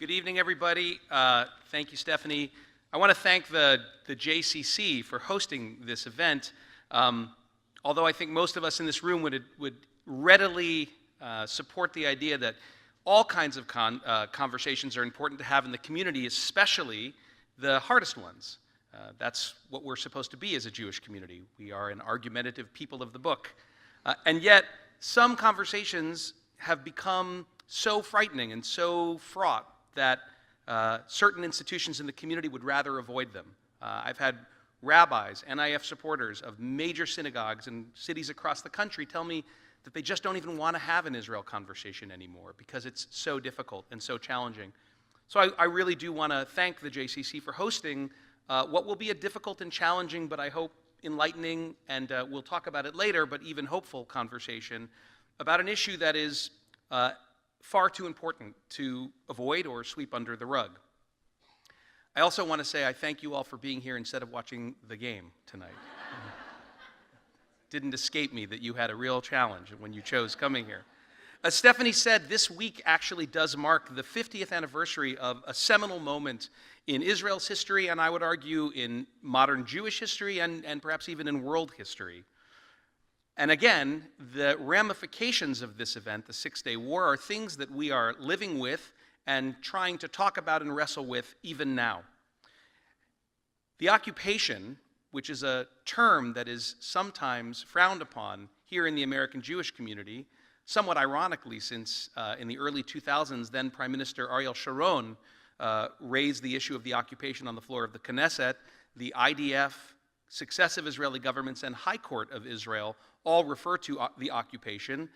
Good evening, everybody. Thank you, Stephanie. I want to thank the JCC for hosting this event. Although I think most of us in this room would readily support the idea that all kinds of conversations are important to have in the community, especially the hardest ones. That's what we're supposed to be as a Jewish community. We are an argumentative people of the book. And yet, some conversations have become so frightening and so fraught that certain institutions in the community would rather avoid them. I've had rabbis, NIF supporters of major synagogues in cities across the country tell me that they just don't even want to have an Israel conversation anymore because it's so difficult and so challenging. So I really do want to thank the JCC for hosting what will be a difficult and challenging, but I hope enlightening, and we'll talk about it later, but even hopeful conversation about an issue that is far too important to avoid or sweep under the rug. I also want to say I thank you all for being here instead of watching the game tonight. Didn't escape me that you had a real challenge when you chose coming here. As Stephanie said, this week actually does mark the 50th anniversary of a seminal moment in Israel's history, and I would argue in modern Jewish history and perhaps even in world history. And again, the ramifications of this event, the Six-Day War, are things that we are living with and trying to talk about and wrestle with even now. The occupation, which is a term that is sometimes frowned upon here in the American Jewish community, somewhat ironically since in the early 2000s, then Prime Minister Ariel Sharon raised the issue of the occupation on the floor of the Knesset. The IDF, successive Israeli governments, and High Court of Israel all refer to the occupation.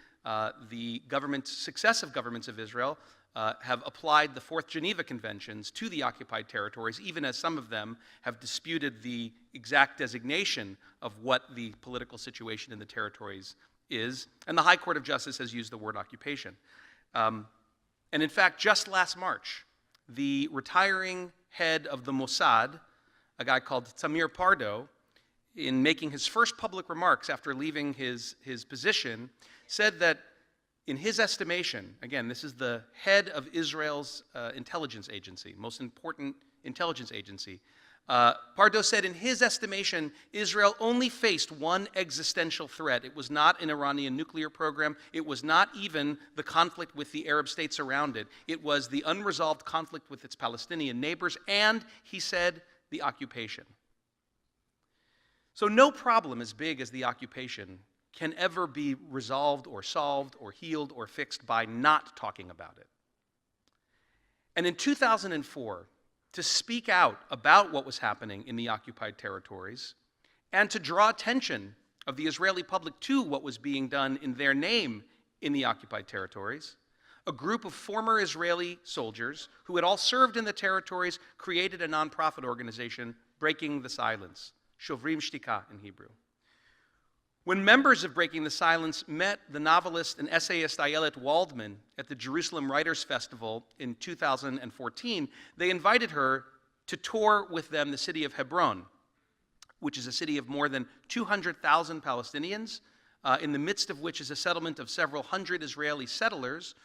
The successive governments of Israel have applied the Fourth Geneva Conventions to the occupied territories, even as some of them have disputed the exact designation of what the political situation in the territories is. And the High Court of Justice has used the word occupation. And in fact, just last March, the retiring head of the Mossad, a guy called Tamir Pardo, in making his first public remarks after leaving his position, said that in his estimation, again, this is the head of Israel's intelligence agency, most important intelligence agency, Pardo said in his estimation, Israel only faced one existential threat. It was not an Iranian nuclear program. It was not even the conflict with the Arab states around it. It was the unresolved conflict with its Palestinian neighbors, and, he said, the occupation. So no problem as big as the occupation can ever be resolved or solved or healed or fixed by not talking about it. And in 2004, to speak out about what was happening in the occupied territories and to draw attention of the Israeli public to what was being done in their name in the occupied territories, a group of former Israeli soldiers who had all served in the territories created a nonprofit organization, Breaking the Silence, Shovrim Shtika in Hebrew. When members of Breaking the Silence met the novelist and essayist Ayelet Waldman at the Jerusalem Writers' Festival in 2014, they invited her to tour with them the city of Hebron, which is a city of more than 200,000 Palestinians, in the midst of which is a settlement of several hundred Israeli settlers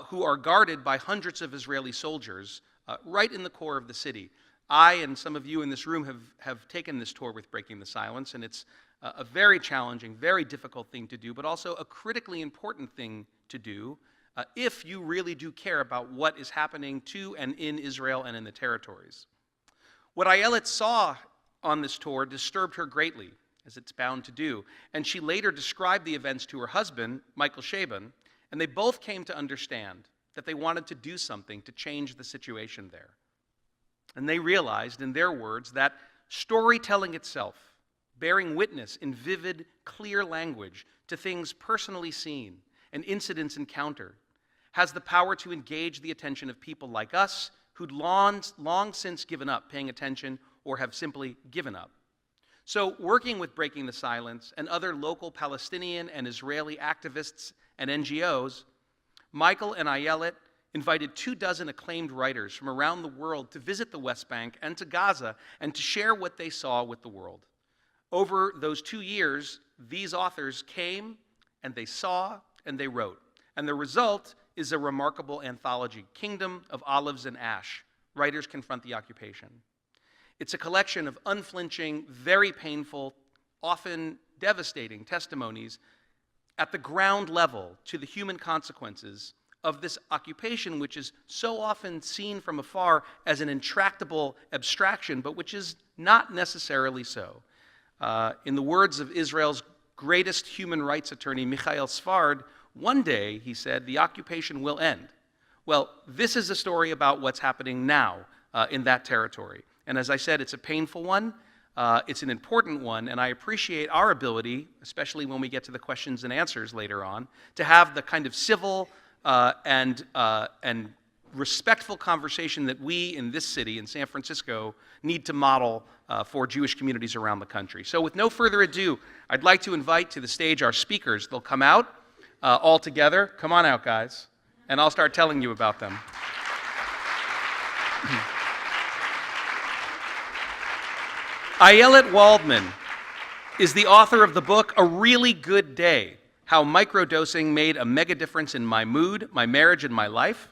who are guarded by hundreds of Israeli soldiers right in the core of the city. I and some of you in this room have taken this tour with Breaking the Silence, and it's a very challenging, very difficult thing to do, but also a critically important thing to do if you really do care about what is happening to and in Israel and in the territories. What Ayelet saw on this tour disturbed her greatly, as it's bound to do, and she later described the events to her husband, Michael Chabon, and they both came to understand that they wanted to do something to change the situation there. And they realized, in their words, that storytelling itself, bearing witness in vivid, clear language to things personally seen and incidents encountered, has the power to engage the attention of people like us who'd long since given up paying attention or have simply given up. So, working with Breaking the Silence and other local Palestinian and Israeli activists and NGOs, Michael and Ayelet invited 24 acclaimed writers from around the world to visit the West Bank and to Gaza and to share what they saw with the world. Over those 2 years, these authors came and they saw and they wrote. And the result is a remarkable anthology, Kingdom of Olives and Ash, Writers Confront the Occupation. It's a collection of unflinching, very painful, often devastating testimonies at the ground level to the human consequences of this occupation, which is so often seen from afar as an intractable abstraction, but which is not necessarily so. In the words of Israel's greatest human rights attorney, Michael Sfard, one day, he said, the occupation will end. Well, this is a story about what's happening now in that territory. And as I said, it's a painful one. It's an important one, and I appreciate our ability, especially when we get to the questions and answers later on, to have the kind of civil and respectful conversation that we in this city, in San Francisco, need to model for Jewish communities around the country. So with no further ado, I'd like to invite to the stage our speakers. They'll come out all together. Come on out, guys, and I'll start telling you about them. Ayelet Waldman is the author of the book A Really Good Day, How Microdosing Made a Mega Difference in My Mood, My Marriage, and My Life,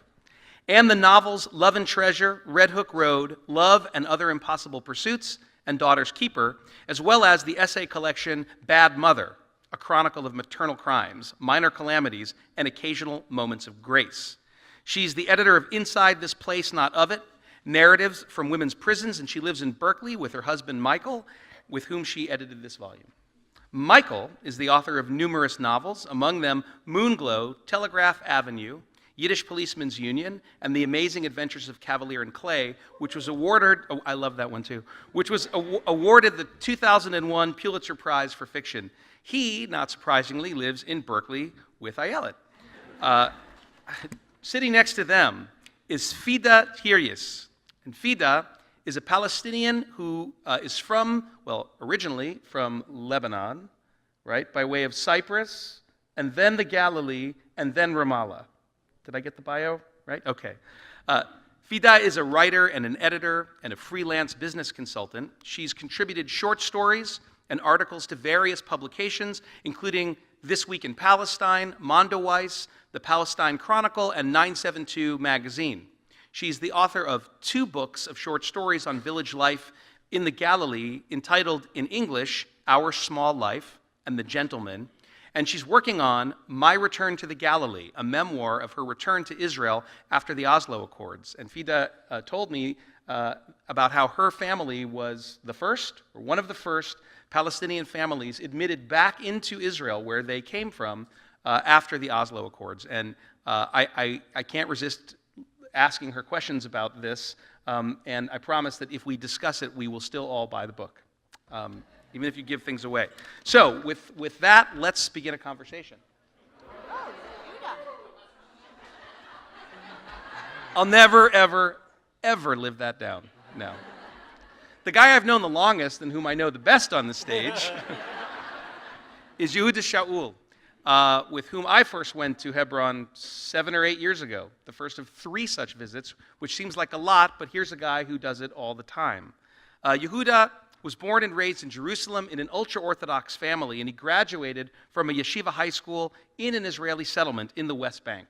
and the novels Love and Treasure, Red Hook Road, Love and Other Impossible Pursuits, and Daughter's Keeper, as well as the essay collection Bad Mother, a chronicle of maternal crimes, minor calamities, and occasional moments of grace. She's the editor of Inside This Place, Not Of It, Narratives from Women's Prisons, and she lives in Berkeley with her husband Michael, with whom she edited this volume. Michael is the author of numerous novels, among them Moonglow, Telegraph Avenue, Yiddish Policeman's Union, and The Amazing Adventures of Cavalier and Clay, which was awarded, oh, I love that one too, which was awarded the 2001 Pulitzer Prize for Fiction. He, not surprisingly, lives in Berkeley with Ayelet. Sitting next to them is Fida Jiryis. And Fida is a Palestinian who is from, well, originally from Lebanon, right, by way of Cyprus, and then the Galilee, and then Ramallah. Did I get the bio right? Okay. Fida is a writer and an editor and a freelance business consultant. She's contributed short stories and articles to various publications, including This Week in Palestine, Mondoweiss, The Palestine Chronicle, and 972 magazine. She's the author of 2 books of short stories on village life in the Galilee, entitled in English, Our Small Life and The Gentleman, and she's working on My Return to the Galilee, a memoir of her return to Israel after the Oslo Accords. And Fida told me about how her family was the first, or one of the first, Palestinian families admitted back into Israel, where they came from, after the Oslo Accords. And I can't resist asking her questions about this, and I promise that if we discuss it, we will still all buy the book, even if you give things away. So, with that, let's begin a conversation. Oh, Yehuda. I'll never, ever, ever live that down. No. The guy I've known the longest and whom I know the best on the stage is Yehuda Shaul, with whom I first went to Hebron 7 or 8 years ago, the first of 3 such visits, which seems like a lot, but here's a guy who does it all the time. Yehuda was born and raised in Jerusalem in an ultra-Orthodox family, and he graduated from a yeshiva high school in an Israeli settlement in the West Bank.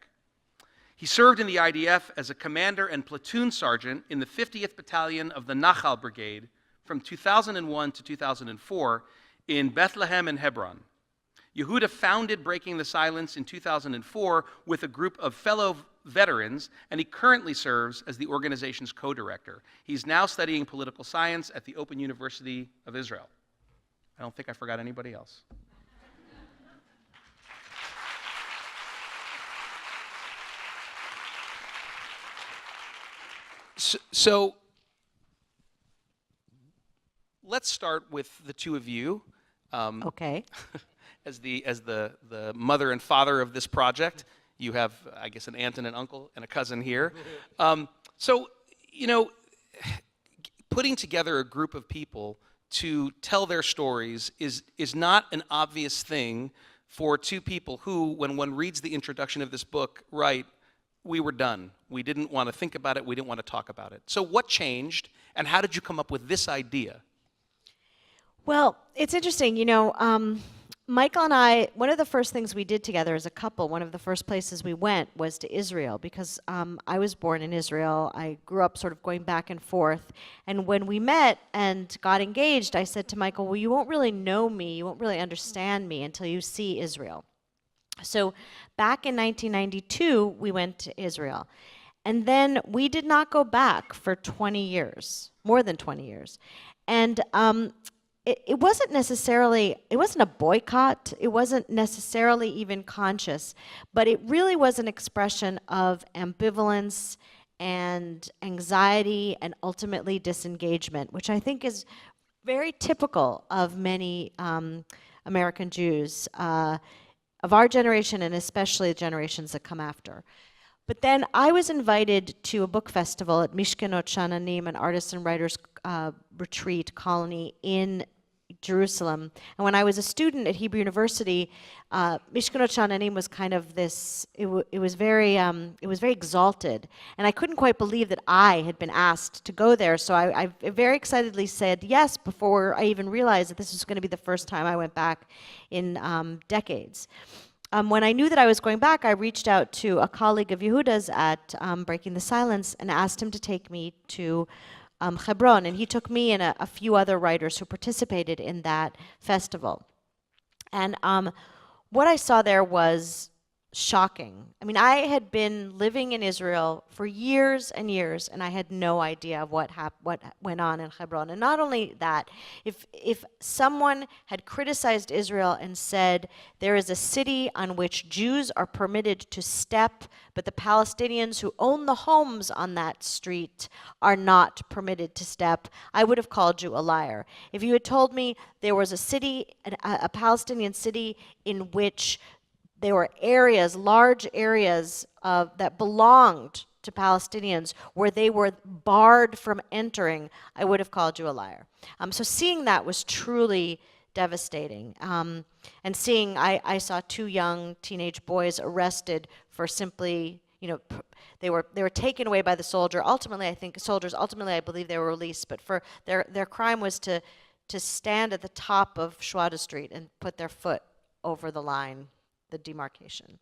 He served in the IDF as a commander and platoon sergeant in the 50th Battalion of the Nachal Brigade from 2001 to 2004 in Bethlehem and Hebron. Yehuda founded Breaking the Silence in 2004 with a group of fellow veterans, and he currently serves as the organization's co-director. He's now studying political science at the Open University of Israel. I don't think I forgot anybody else. So let's start with the two of you. Okay. As the mother and father of this project. You have, I guess, an aunt and an uncle and a cousin here. So, you know, putting together a group of people to tell their stories is not an obvious thing for two people who, when one reads the introduction of this book, write, we were done. We didn't want to think about it. We didn't want to talk about it. So what changed, and how did you come up with this idea? Well, it's interesting. You know, Michael and I, one of the first things we did together as a couple, one of the first places we went was to Israel because I was born in Israel. I grew up sort of going back and forth. And when we met and got engaged, I said to Michael, well, you won't really know me, you won't really understand me until you see Israel. So back in 1992, we went to Israel. And then we did not go back for 20 years, more than 20 years. And it wasn't a boycott. It wasn't necessarily even conscious, but it really was an expression of ambivalence and anxiety and ultimately disengagement, which I think is very typical of many American Jews of our generation and especially the generations that come after. But then I was invited to a book festival at Mishkenot Sha'ananim, an artists and writers retreat colony in Jerusalem. And when I was a student at Hebrew University, Mishkenot Sha'ananim was kind of this, it was very exalted. And I couldn't quite believe that I had been asked to go there. So I very excitedly said yes before I even realized that this was going to be the first time I went back in decades. When I knew that I was going back, I reached out to a colleague of Yehuda's at Breaking the Silence and asked him to take me to Hebron, and he took me and a few other writers who participated in that festival. And what I saw there was shocking. I mean, I had been living in Israel for years and years, and I had no idea of what went on in Hebron. And not only that, if someone had criticized Israel and said there is a city on which Jews are permitted to step, but the Palestinians who own the homes on that street are not permitted to step, I would have called you a liar. If you had told me there was a city, a Palestinian city in which there were areas, large areas that belonged to Palestinians where they were barred from entering, I would have called you a liar. So seeing that was truly devastating. And seeing, I saw two young teenage boys arrested for simply, they were taken away by the soldier. Ultimately, I believe they were released, but for their crime was to stand at the top of Shuada Street and put their foot over the line, the demarcation.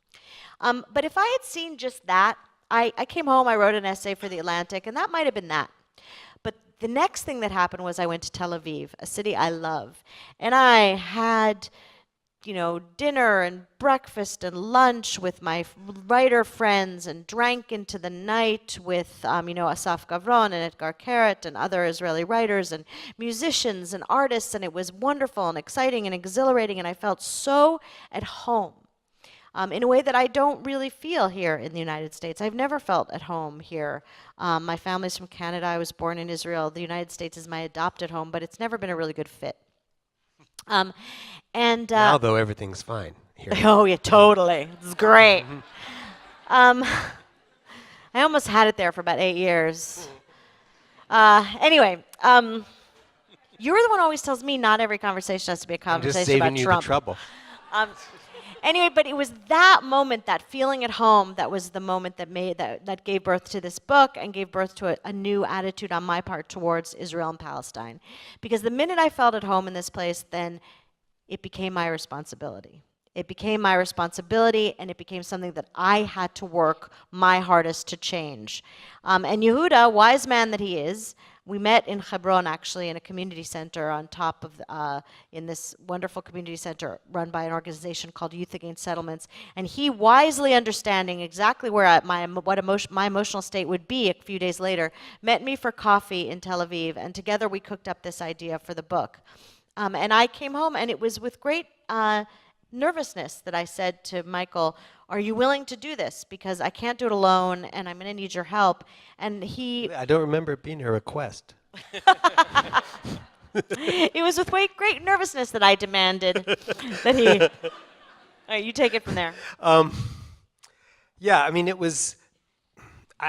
But if I had seen just that, I came home, I wrote an essay for The Atlantic, and that might have been that. But the next thing that happened was I went to Tel Aviv, a city I love, and I had, dinner and breakfast and lunch with my writer friends and drank into the night with, Asaf Gavron and Edgar Keret and other Israeli writers and musicians and artists, and it was wonderful and exciting and exhilarating, and I felt so at home. In a way that I don't really feel here in the United States. I've never felt at home here. My family's from Canada. I was born in Israel. The United States is my adopted home, but it's never been a really good fit. Now, though, everything's fine here. Oh, yeah, totally. It's great. I almost had it there for about 8 years. Anyway, you're the one who always tells me not every conversation has to be a conversation about Trump. I'm just saving you the trouble. Anyway, but it was that moment, that feeling at home, that was the moment that gave birth to this book and gave birth to a new attitude on my part towards Israel and Palestine. Because the minute I felt at home in this place, then it became my responsibility. It became my responsibility, and it became something that I had to work my hardest to change. And Yehuda, wise man that he is, we met in Hebron, actually, in a community center on top of, in this wonderful community center run by an organization called Youth Against Settlements. And he, wisely understanding exactly where my emotional state would be a few days later, met me for coffee in Tel Aviv, and together we cooked up this idea for the book. And I came home, and it was with great nervousness that I said to Michael, are you willing to do this? Because I can't do it alone, and I'm going to need your help. And I don't remember it being a request. It was with great nervousness that I demanded that he... All right, you take it from there. Yeah, I mean, it was...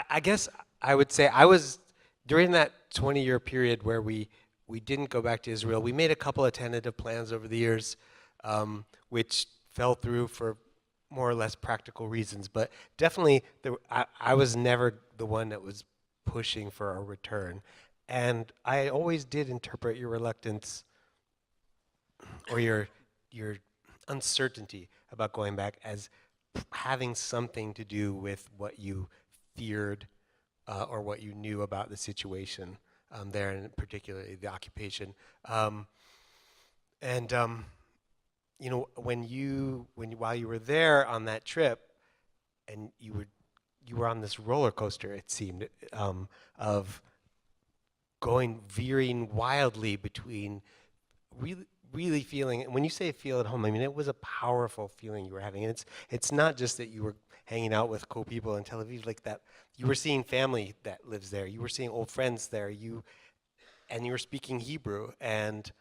I guess I would say I was... During that 20-year period where we didn't go back to Israel, we made a couple of tentative plans over the years, which fell through for more or less practical reasons, but definitely I was never the one that was pushing for a return, and I always did interpret your reluctance or your uncertainty about going back as having something to do with what you feared or what you knew about the situation there, and particularly the occupation. And while you were there on that trip, and you were on this roller coaster, it seemed, of veering wildly between really feeling. When you say feel at home, I mean it was a powerful feeling you were having. And it's not just that you were hanging out with cool people in Tel Aviv like that. You were seeing family that lives there. You were seeing old friends there. You were speaking Hebrew, and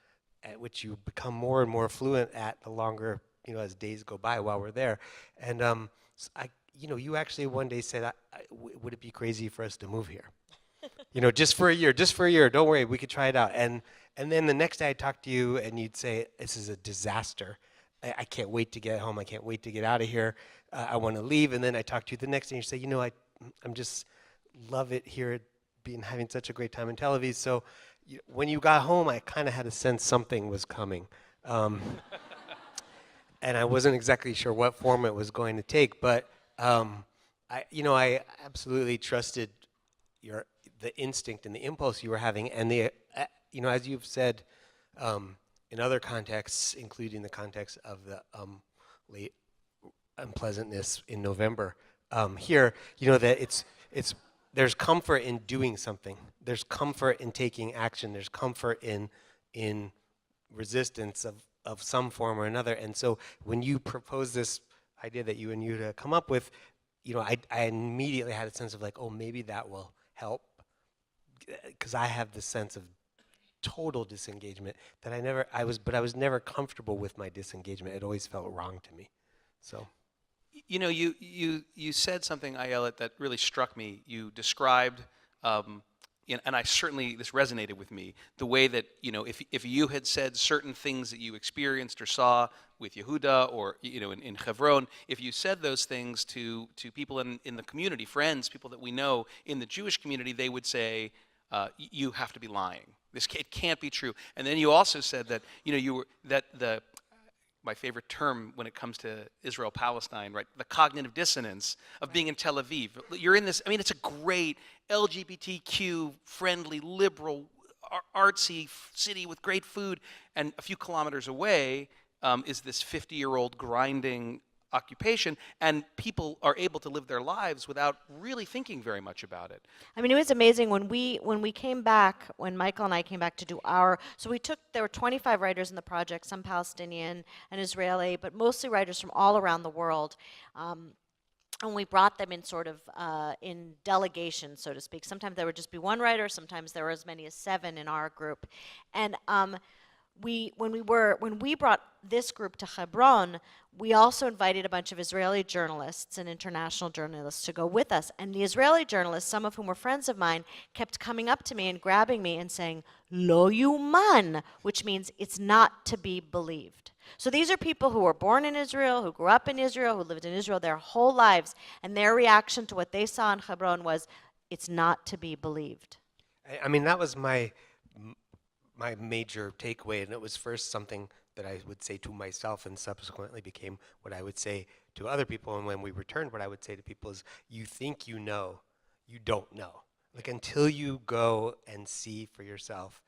at which you become more and more fluent at the longer, as days go by while we're there. And you actually one day said, would it be crazy for us to move here? Just for a year, don't worry, we could try it out. And then the next day I talked to you and you'd say, this is a disaster. I can't wait to get home. I can't wait to get out of here. I want to leave. And then I talked to you the next day and you say, I'm just love it here, having such a great time in Tel Aviv. So when you got home, I kind of had a sense something was coming. And I wasn't exactly sure what form it was going to take, but I absolutely trusted the instinct and the impulse you were having, and as you've said in other contexts, including the context of the late unpleasantness in November, here, that there's comfort in doing something. There's comfort in taking action. There's comfort in resistance of some form or another. And so when you propose this idea that you and Yehuda come up with, I immediately had a sense of like, oh, maybe that will help, because I have this sense of total disengagement that I was never comfortable with my disengagement. It always felt wrong to me. So, you said something, Ayelet, that really struck me. You described, and I certainly, this resonated with me, the way that, if you had said certain things that you experienced or saw with Yehuda or, in Hebron, if you said those things to people in the community, friends, people that we know in the Jewish community, they would say, you have to be lying. It can't be true. And then you also said that, my favorite term when it comes to Israel-Palestine, right? The cognitive dissonance of being in Tel Aviv. You're in this, it's a great LGBTQ-friendly, liberal, artsy city with great food, and a few kilometers away is this 50-year-old grinding occupation, and people are able to live their lives without really thinking very much about it. It was amazing when we came back, when Michael and I came back to do there were 25 writers in the project, some Palestinian and Israeli, but mostly writers from all around the world. And we brought them in sort of in delegation, so to speak. Sometimes there would just be one writer, sometimes there were as many as 7 in our group. And when we brought this group to Hebron, we also invited a bunch of Israeli journalists and international journalists to go with us. And the Israeli journalists, some of whom were friends of mine, kept coming up to me and grabbing me and saying, "Lo yuman," which means it's not to be believed. So these are people who were born in Israel, who grew up in Israel, who lived in Israel their whole lives, and their reaction to what they saw in Hebron was, it's not to be believed. That was my major takeaway, and it was first something that I would say to myself and subsequently became what I would say to other people. And when we returned, what I would say to people is, you think you know, you don't know. Like, until you go and see for yourself,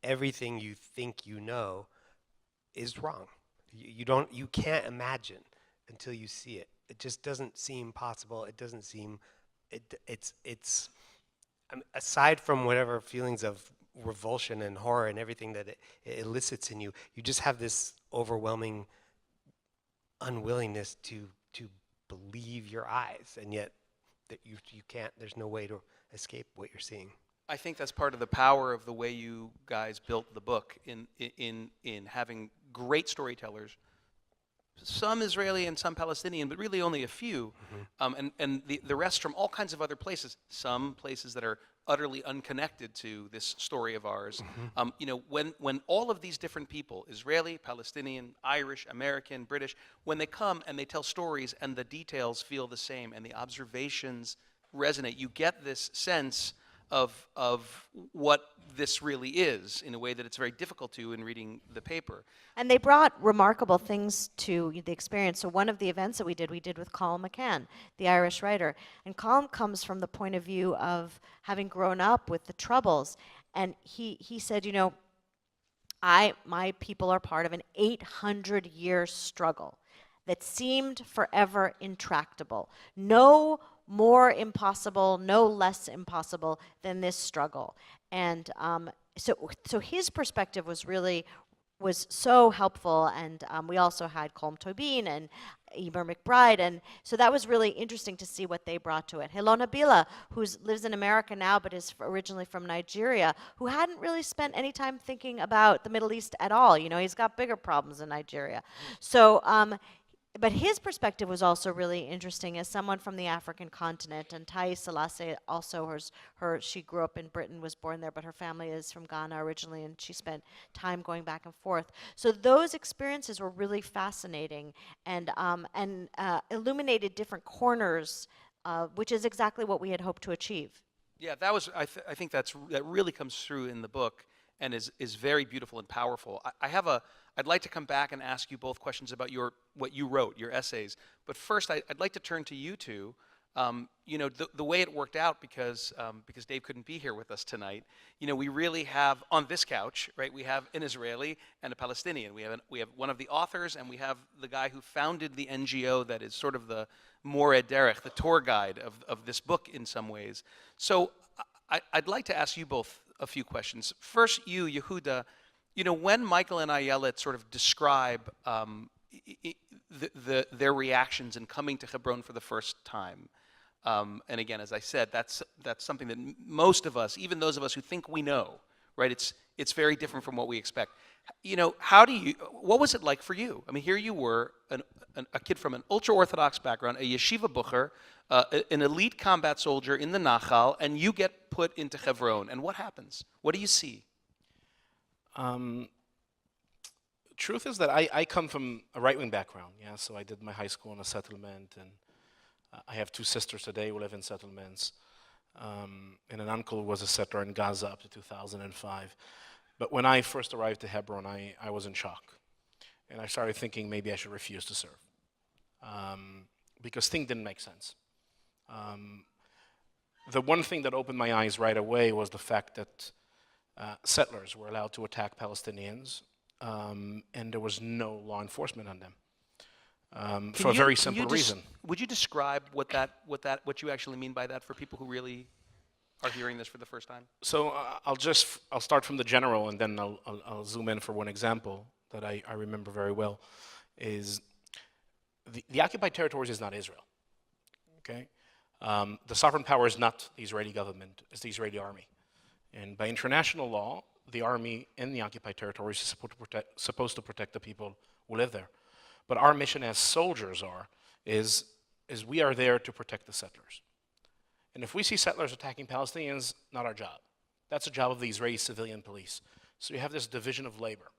everything you think you know is wrong. You can't imagine until you see it. It just doesn't seem possible. It doesn't seem, it's aside from whatever feelings of revulsion and horror and everything that it elicits in you, you just have this overwhelming unwillingness to believe your eyes, and yet that you can't. There's no way to escape what you're seeing. I think that's part of the power of the way you guys built the book in having great storytellers, some Israeli and some Palestinian, but really only a few, and the rest from all kinds of other places, some places that are utterly unconnected to this story of ours. When all of these different people, Israeli, Palestinian, Irish, American, British, when they come and they tell stories and the details feel the same and the observations resonate, you get this sense of what this really is in a way that it's very difficult to in reading the paper. And they brought remarkable things to the experience. So one of the events that we did with Colm McCann, the Irish writer. And Colm comes from the point of view of having grown up with the Troubles. And he said, you know, my people are part of an 800-year struggle that seemed forever intractable. No more impossible, no less impossible than this struggle. And so his perspective was so helpful, and we also had Colm Tobin and Eber McBride, and so that was really interesting to see what they brought to it. Helona Bila, who lives in America now but is originally from Nigeria, who hadn't really spent any time thinking about the Middle East at all. You know, he's got bigger problems in Nigeria. So but his perspective was also really interesting as someone from the African continent. And Thais Selassie also, she grew up in Britain, was born there, but her family is from Ghana originally, and she spent time going back and forth. So those experiences were really fascinating and illuminated different corners, which is exactly what we had hoped to achieve. Yeah, that was. I think that really comes through in the book and is very beautiful and powerful. I'd like to come back and ask you both questions about what you wrote, your essays. But first, I'd like to turn to you two. You know, the way it worked out, because Dave couldn't be here with us tonight. You know, we really have on this couch, right? We have an Israeli and a Palestinian. We have one of the authors, and we have the guy who founded the NGO that is sort of the Moreh Derech, the tour guide of this book in some ways. So I'd like to ask you both a few questions. First, you, Yehuda. You know, when Michael and Ayelet sort of describe their reactions in coming to Hebron for the first time, and again, as I said, that's something that most of us, even those of us who think we know, right? It's very different from what we expect. You know, what was it like for you? I mean, here you were, a kid from an ultra-Orthodox background, a yeshiva bucher, an elite combat soldier in the Nachal, and you get put into Hebron. And what happens? What do you see? Truth is that I come from a right-wing background, yeah, so I did my high school in a settlement, and I have two sisters today who live in settlements, and an uncle who was a settler in Gaza up to 2005. But when I first arrived to Hebron, I was in shock, and I started thinking maybe I should refuse to serve, because things didn't make sense. The one thing that opened my eyes right away was the fact that settlers were allowed to attack Palestinians, and there was no law enforcement on them, for a very simple reason. Would you describe what you actually mean by that for people who really are hearing this for the first time? So I'll start from the general, and then I'll zoom in for one example that I remember very well. Is the occupied territories is not Israel, okay? The sovereign power is not the Israeli government, it's the Israeli army. And by international law, the army in the occupied territories is supposed to protect the people who live there. But our mission as soldiers is we are there to protect the settlers. And if we see settlers attacking Palestinians, not our job. That's the job of the Israeli civilian police. So you have this division of labor.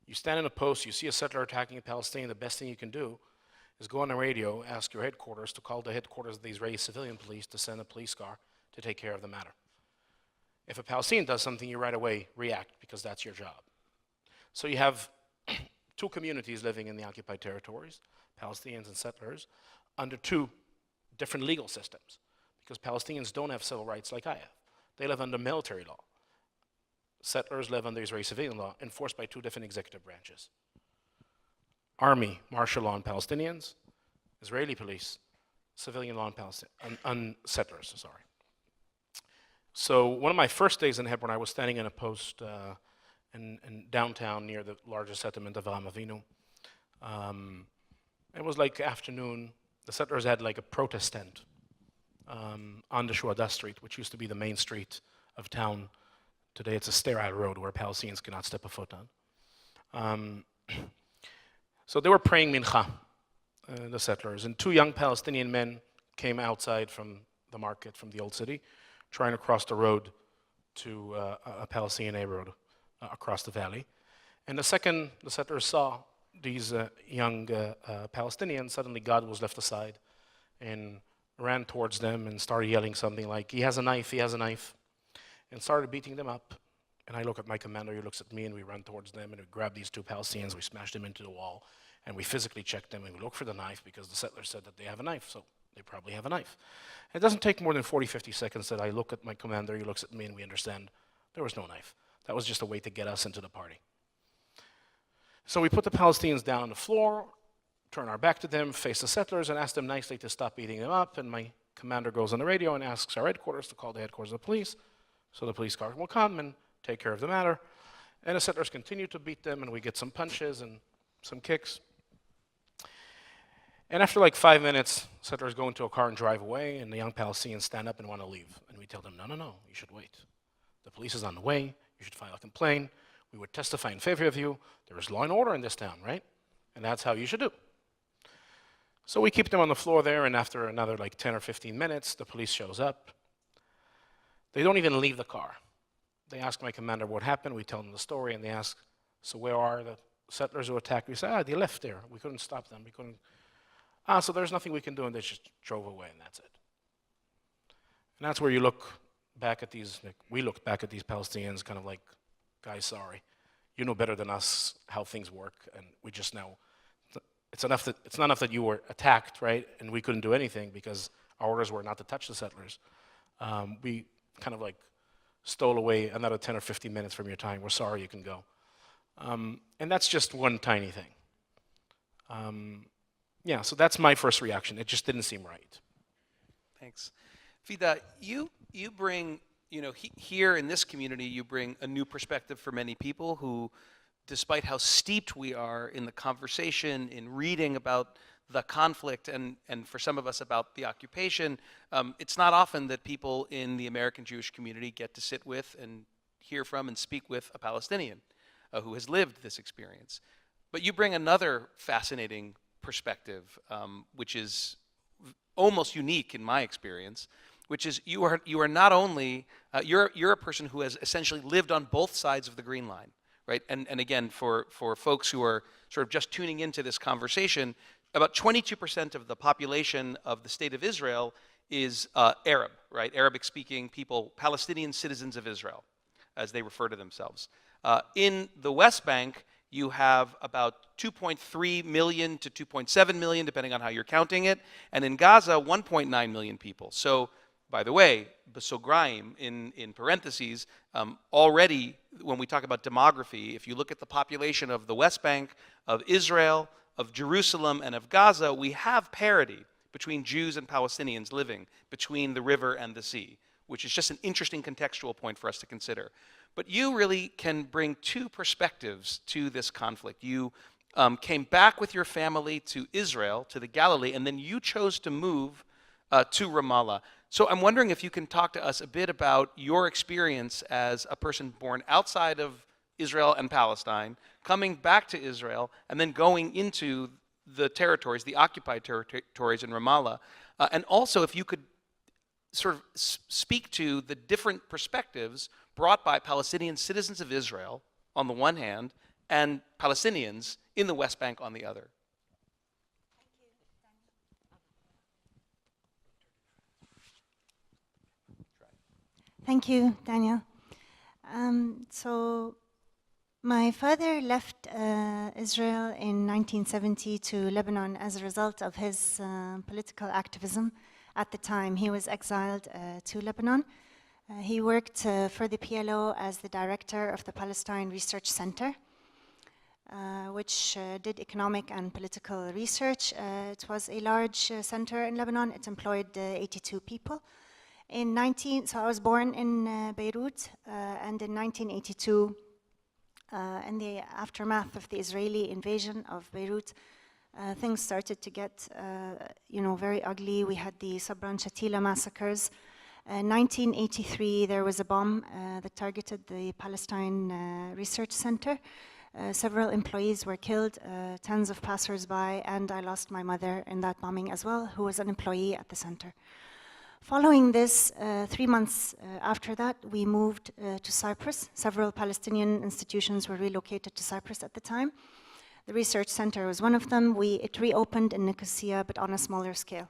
You stand in a post, you see a settler attacking a Palestinian, the best thing you can do is go on the radio, ask your headquarters to call the headquarters of the Israeli civilian police to send a police car to take care of the matter. If a Palestinian does something, you right away react because that's your job. So you have two communities living in the occupied territories, Palestinians and settlers, under two different legal systems, because Palestinians don't have civil rights like I have. They live under military law. Settlers live under Israeli civilian law, enforced by two different executive branches. Army, martial law on Palestinians, Israeli police, civilian law on settlers, sorry. So one of my first days in Hebron, I was standing in a post in downtown near the largest settlement of Avraham Avinu. It was like afternoon. The settlers had like a protest tent on the Shuadah Street, which used to be the main street of town. Today it's a sterile road where Palestinians cannot step a foot on. So they were praying mincha, the settlers, and two young Palestinian men came outside from the market, from the old city, trying to cross the road to a Palestinian neighborhood across the valley. And the second the settlers saw these young Palestinians, suddenly God was left aside and ran towards them and started yelling something like, "He has a knife, he has a knife," and started beating them up. And I look at my commander, he looks at me, and we run towards them, and we grab these two Palestinians, we smash them into the wall, and we physically check them, and we look for the knife, because the settlers said that they have a knife, so they probably have a knife. It doesn't take more than 40, 50 seconds that I look at my commander, he looks at me, and we understand there was no knife. That was just a way to get us into the party. So we put the Palestinians down on the floor, turn our back to them, face the settlers, and ask them nicely to stop beating them up, and my commander goes on the radio and asks our headquarters to call the headquarters of the police, so the police car will come and take care of the matter. And the settlers continue to beat them, and we get some punches and some kicks. And after like 5 minutes, settlers go into a car and drive away, and the young Palestinians stand up and want to leave. And we tell them, no, no, no, you should wait. The police is on the way, you should file a complaint, we would testify in favor of you, there is law and order in this town, right? And that's how you should do. So we keep them on the floor there, and after another like 10 or 15 minutes, the police shows up. They don't even leave the car. They ask my commander what happened, we tell them the story, and they ask, so where are the settlers who attacked? We say, they left there. We couldn't stop them. We couldn't. So there's nothing we can do, and they just drove away, and that's it. And that's where you look back at these, like, we look back at these Palestinians kind of like, guys, sorry. You know better than us how things work, and we just know. It's not enough that you were attacked, right, and we couldn't do anything because our orders were not to touch the settlers. We kind of like stole away another 10 or 15 minutes from your time. We're sorry, you can go. And that's just one tiny thing. Yeah, so that's my first reaction. It just didn't seem right. Thanks. Fida, you bring, here in this community, you bring a new perspective for many people who, despite how steeped we are in the conversation, in reading about the conflict, and for some of us about the occupation, it's not often that people in the American Jewish community get to sit with and hear from and speak with a Palestinian who has lived this experience. But you bring another fascinating perspective, which is almost unique in my experience, which is you are not only, you're a person who has essentially lived on both sides of the Green Line, right? And again, for folks who are sort of just tuning into this conversation, about 22% of the population of the state of Israel is Arab, right? Arabic-speaking people, Palestinian citizens of Israel, as they refer to themselves. In the West Bank, you have about 2.3 million to 2.7 million, depending on how you're counting it. And in Gaza, 1.9 million people. So, by the way, Besograim, in parentheses, already, when we talk about demography, if you look at the population of the West Bank, of Israel, of Jerusalem, and of Gaza, we have parity between Jews and Palestinians living between the river and the sea, which is just an interesting contextual point for us to consider. But you really can bring two perspectives to this conflict. You came back with your family to Israel, to the Galilee, and then you chose to move to Ramallah. So I'm wondering if you can talk to us a bit about your experience as a person born outside of Israel and Palestine, coming back to Israel, and then going into the territories, the occupied territories in Ramallah. And also if you could sort of speak to the different perspectives brought by Palestinian citizens of Israel on the one hand, and Palestinians in the West Bank on the other. Thank you, Daniel. So my father left Israel in 1970 to Lebanon as a result of his political activism. At the time, he was exiled to Lebanon. He worked for the PLO as the director of the Palestine Research Center, which did economic and political research. It was a large center in Lebanon. It employed 82 people. So I was born in Beirut, and in 1982, in the aftermath of the Israeli invasion of Beirut, things started to get, very ugly. We had the Sabra and Shatila massacres. In 1983, there was a bomb that targeted the Palestine Research Center. Several employees were killed, tens of passers-by, and I lost my mother in that bombing as well, who was an employee at the center. Following this, 3 months after that, we moved to Cyprus. Several Palestinian institutions were relocated to Cyprus at the time. The research center was one of them. It reopened in Nicosia, but on a smaller scale.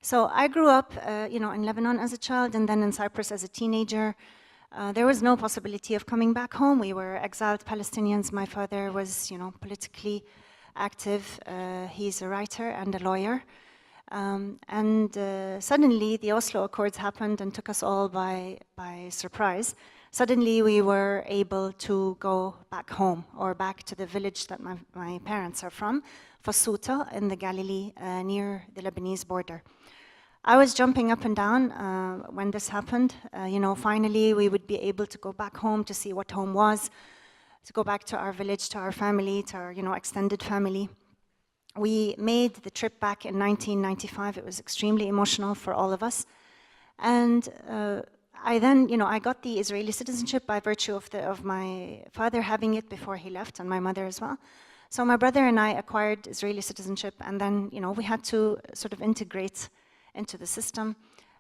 So I grew up, in Lebanon as a child, and then in Cyprus as a teenager. There was no possibility of coming back home. We were exiled Palestinians. My father was, politically active. He's a writer and a lawyer. Suddenly, the Oslo Accords happened and took us all by surprise. Suddenly, we were able to go back home, or back to the village that my parents are from, Fasuta, in the Galilee, near the Lebanese border. I was jumping up and down when this happened. Finally, we would be able to go back home to see what home was, to go back to our village, to our family, to our, extended family. We made the trip back in 1995. It was extremely emotional for all of us. And I then, I got the Israeli citizenship by virtue of my father having it before he left, and my mother as well. So my brother and I acquired Israeli citizenship, and then, we had to sort of integrate into the system.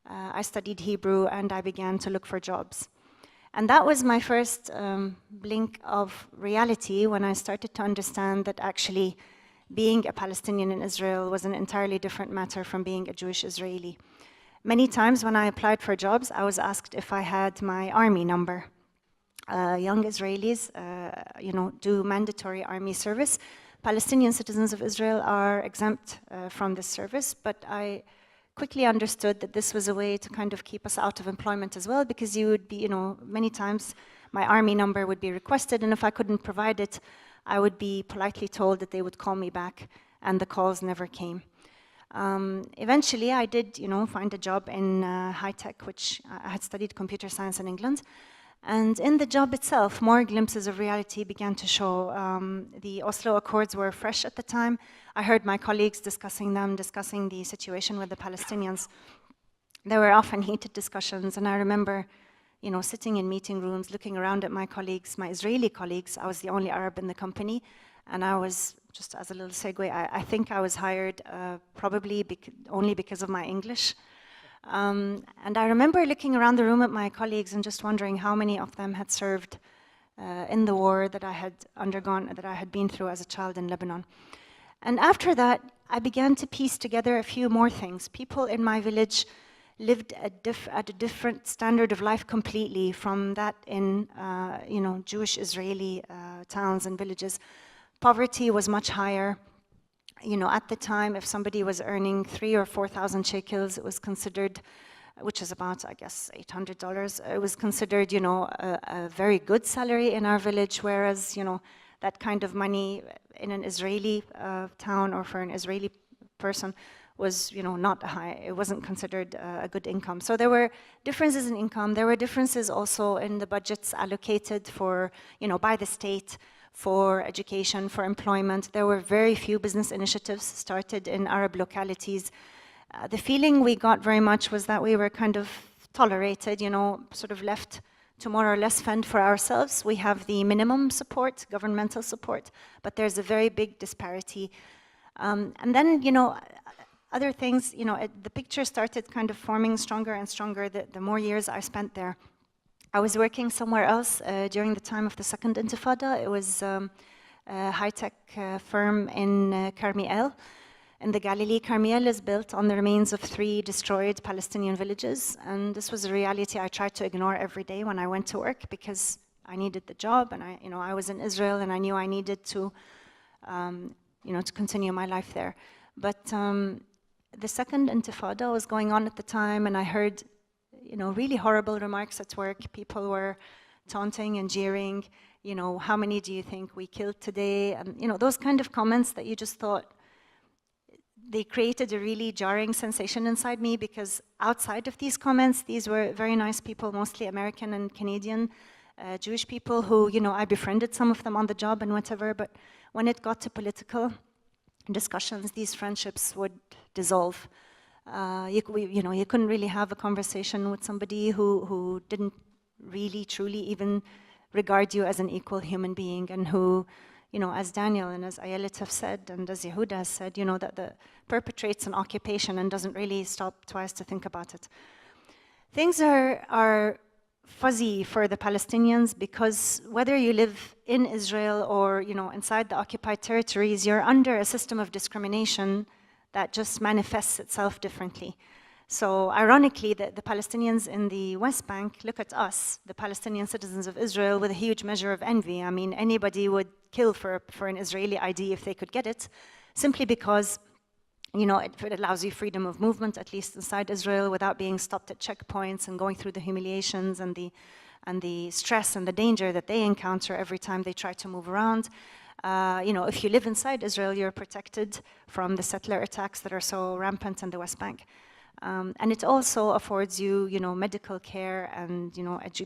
I studied Hebrew, and I began to look for jobs. And that was my first blink of reality when I started to understand that actually being a Palestinian in Israel was an entirely different matter from being a Jewish Israeli. Many times when I applied for jobs, I was asked if I had my army number. Young Israelis, do mandatory army service. Palestinian citizens of Israel are exempt from this service, but I quickly understood that this was a way to kind of keep us out of employment as well, because you would be, many times my army number would be requested, and if I couldn't provide it, I would be politely told that they would call me back, and the calls never came. Eventually, I did, find a job in high tech, which I had studied computer science in England. And in the job itself, more glimpses of reality began to show. The Oslo Accords were fresh at the time. I heard my colleagues discussing the situation with the Palestinians. There were often heated discussions, and I remember, sitting in meeting rooms, looking around at my colleagues, my Israeli colleagues. I was the only Arab in the company, and I was, just as a little segue, I think I was hired probably only because of my English. And I remember looking around the room at my colleagues and just wondering how many of them had served in the war that I had undergone, that I had been through as a child in Lebanon. And after that, I began to piece together a few more things. People in my village lived at a different standard of life completely from that in Jewish Israeli towns and villages. Poverty was much higher. At the time, if somebody was earning 3,000 or 4,000 shekels, it was considered, which is about, I guess, $800. It was considered, a very good salary in our village, whereas, that kind of money in an Israeli town or for an Israeli person was, not high. It wasn't considered a good income. So there were differences in income. There were differences also in the budgets allocated for, by the state, for education, for employment. There were very few business initiatives started in Arab localities. The feeling we got very much was that we were kind of tolerated, sort of left to more or less fend for ourselves. We have the minimum support, governmental support, but there's a very big disparity. And then, other things, the picture started kind of forming stronger and stronger the more years I spent there. I was working somewhere else during the time of the Second Intifada. It was a high-tech firm in Carmiel, in the Galilee. Carmiel is built on the remains of 3 destroyed Palestinian villages, and this was a reality I tried to ignore every day when I went to work because I needed the job, and I was in Israel, and I knew I needed to, to continue my life there. But the Second Intifada was going on at the time, and I heard really horrible remarks at work. People were taunting and jeering, how many do you think we killed today? And, those kind of comments that you just thought, they created a really jarring sensation inside me, because outside of these comments, these were very nice people, mostly American and Canadian Jewish people who, I befriended some of them on the job and whatever, but when it got to political discussions, these friendships would dissolve. You couldn't really have a conversation with somebody who didn't really, truly even regard you as an equal human being, and who, as Daniel and as Ayelet have said, and as Yehuda has said, that perpetrates an occupation and doesn't really stop twice to think about it. Things are fuzzy for the Palestinians, because whether you live in Israel or, inside the occupied territories, you're under a system of discrimination that just manifests itself differently. So ironically, the Palestinians in the West Bank look at us, the Palestinian citizens of Israel, with a huge measure of envy. I mean, anybody would kill for an Israeli ID if they could get it, simply because it allows you freedom of movement, at least inside Israel, without being stopped at checkpoints and going through the humiliations and the stress and the danger that they encounter every time they try to move around. If you live inside Israel, you're protected from the settler attacks that are so rampant in the West Bank. And it also affords you, medical care and,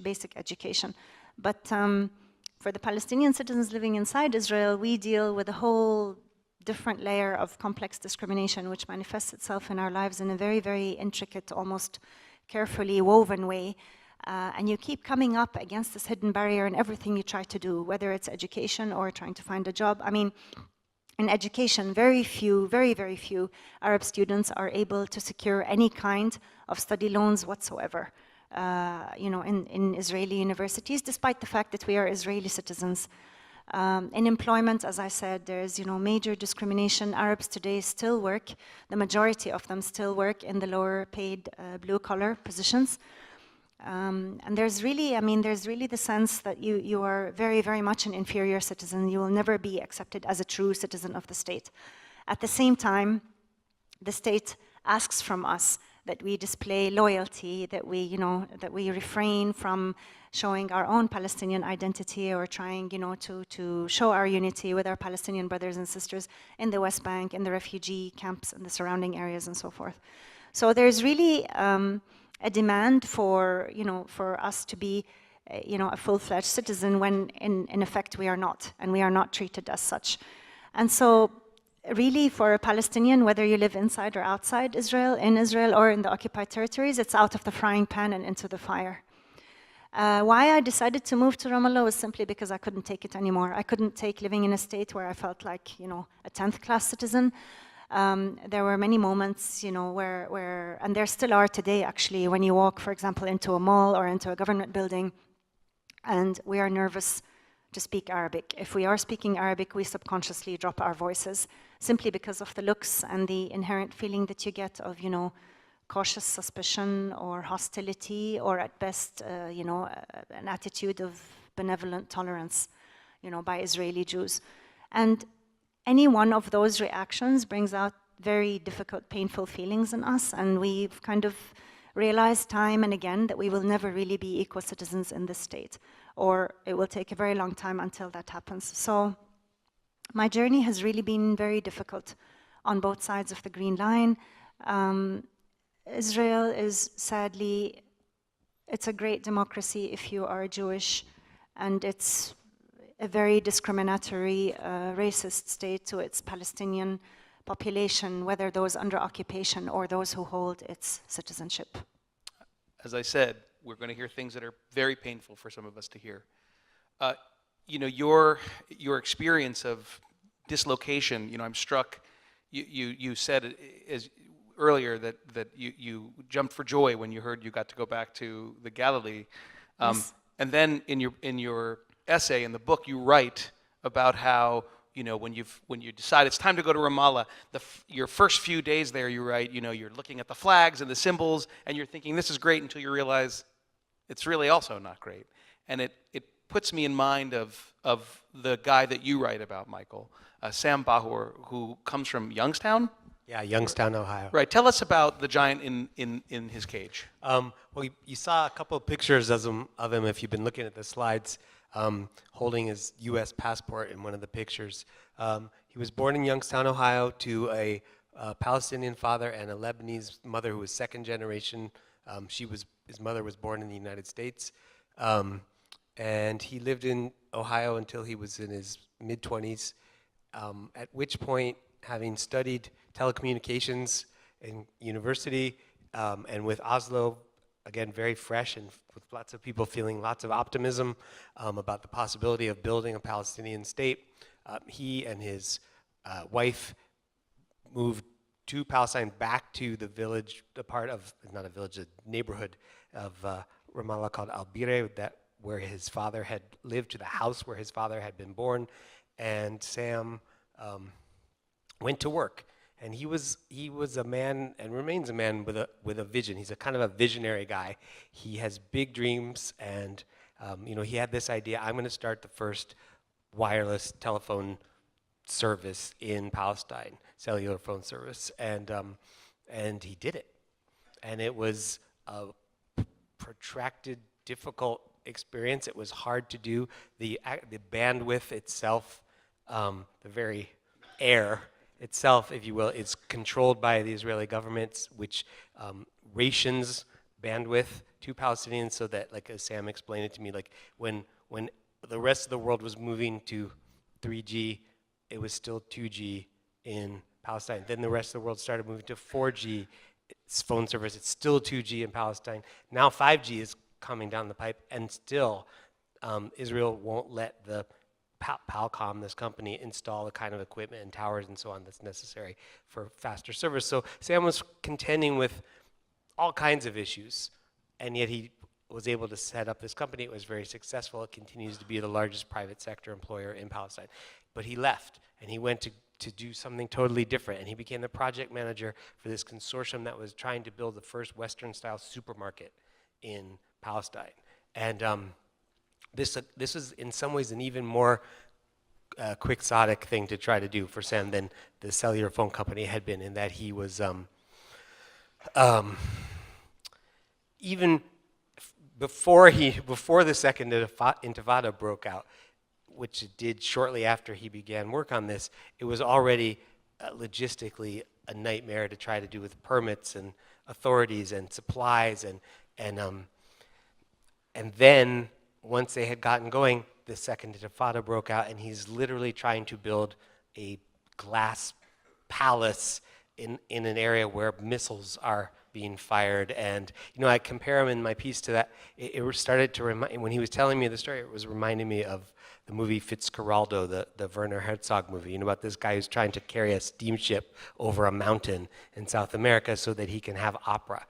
basic education. But for the Palestinian citizens living inside Israel, we deal with a whole different layer of complex discrimination, which manifests itself in our lives in a very, very intricate, almost carefully woven way. And you keep coming up against this hidden barrier in everything you try to do, whether it's education or trying to find a job. I mean, in education, very, very few Arab students are able to secure any kind of study loans whatsoever, in Israeli universities, despite the fact that we are Israeli citizens. In employment, as I said, there's major discrimination. Arabs today still work, the majority of them still work in the lower paid blue-collar positions. And there's really the sense that you are very, very much an inferior citizen. You will never be accepted as a true citizen of the state. At the same time, the state asks from us that we display loyalty, that we refrain from showing our own Palestinian identity or trying, to show our unity with our Palestinian brothers and sisters in the West Bank, in the refugee camps and the surrounding areas and so forth. So there's really a demand for us to be, a full-fledged citizen when in effect we are not, and we are not treated as such. And so really for a Palestinian, whether you live inside or outside Israel, in Israel or in the occupied territories, it's out of the frying pan and into the fire. Why I decided to move to Ramallah was simply because I couldn't take it anymore. I couldn't take living in a state where I felt like, a 10th class citizen. There were many moments, where, and there still are today actually, when you walk, for example, into a mall or into a government building, and we are nervous to speak Arabic. If we are speaking Arabic, we subconsciously drop our voices, simply because of the looks and the inherent feeling that you get of, cautious suspicion or hostility, or at best, an attitude of benevolent tolerance, by Israeli Jews. And any one of those reactions brings out very difficult, painful feelings in us, and we've kind of realized time and again that we will never really be equal citizens in this state, or it will take a very long time until that happens. So my journey has really been very difficult on both sides of the Green Line. Israel is sadly, it's a great democracy if you are Jewish, and it's a very discriminatory, racist state to its Palestinian population, whether those under occupation or those who hold its citizenship. As I said, we're going to hear things that are very painful for some of us to hear. Your experience of dislocation, I'm struck, you said earlier that you jumped for joy when you heard you got to go back to the Galilee. Yes. And then in your essay in the book, you write about how when you decide it's time to go to Ramallah, your first few days there, you write, you're looking at the flags and the symbols, and you're thinking this is great until you realize it's really also not great. And it puts me in mind of the guy that you write about, Michael, Sam Bahur, who comes from Youngstown. Yeah, Youngstown, Ohio. Right. Tell us about the giant in his cage. Well, you saw a couple of pictures of him if you've been looking at the slides, holding his U.S. passport in one of the pictures. He was born in Youngstown, Ohio, to a Palestinian father and a Lebanese mother who was second generation. His mother was born in the United States. And he lived in Ohio until he was in his mid-20s, at which point, having studied telecommunications in university and with Oslo, again, very fresh and with lots of people feeling lots of optimism about the possibility of building a Palestinian state, he and his wife moved to Palestine, back to the village, a neighborhood of Ramallah called Al-Bire, where his father had lived, to the house where his father had been born. And Sam went to work And he was a man and remains a man with a vision. He's a kind of a visionary guy. He has big dreams, and he had this idea: I'm going to start the first wireless telephone service in Palestine, cellular phone service, and he did it. And it was a protracted, difficult experience. It was hard to do. The bandwidth itself, the very air itself, if you will, is controlled by the Israeli government, which rations bandwidth to Palestinians, so that, like as Sam explained it to me, like when the rest of the world was moving to 3G, it was still 2G in Palestine. Then the rest of the world started moving to 4G phone service. It's still 2G in Palestine. Now 5G is coming down the pipe, and still Israel won't let the Palcom, this company, install the kind of equipment and towers and so on that's necessary for faster service. So Sam was contending with all kinds of issues, and yet he was able to set up this company. It was very successful. It continues to be the largest private sector employer in Palestine. But he left, and he went to do something totally different, and he became the project manager for this consortium that was trying to build the first Western-style supermarket in Palestine. And this was in some ways an even more quixotic thing to try to do for Sam than the cellular phone company had been, in that he was even before the Second Intifada broke out, which it did shortly after he began work on this. It was already logistically a nightmare to try to do with permits and authorities and supplies, and then once they had gotten going, the Second Intifada broke out, and he's literally trying to build a glass palace in an area where missiles are being fired. And I compare him in my piece to that. It started to remind, when he was telling me the story, it was reminding me of the movie Fitzcarraldo, the Werner Herzog movie, about this guy who's trying to carry a steamship over a mountain in South America so that he can have opera.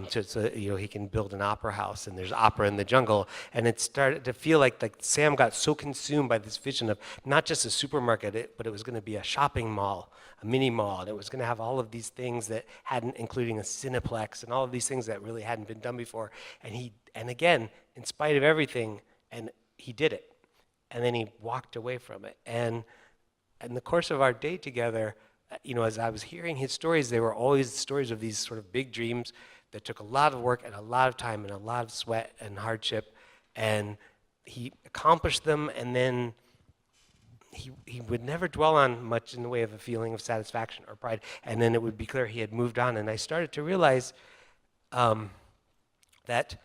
So he can build an opera house, and there's opera in the jungle. And it started to feel like Sam got so consumed by this vision of not just a supermarket, but it was going to be a shopping mall, a mini mall, and it was going to have all of these things that hadn't, including a Cineplex, and all of these things that really hadn't been done before. And again, in spite of everything, and he did it. And then he walked away from it. And in the course of our day together, as I was hearing his stories, they were always stories of these sort of big dreams that took a lot of work and a lot of time and a lot of sweat and hardship. And he accomplished them, and then he would never dwell on much in the way of a feeling of satisfaction or pride. And then it would be clear he had moved on. And I started to realize that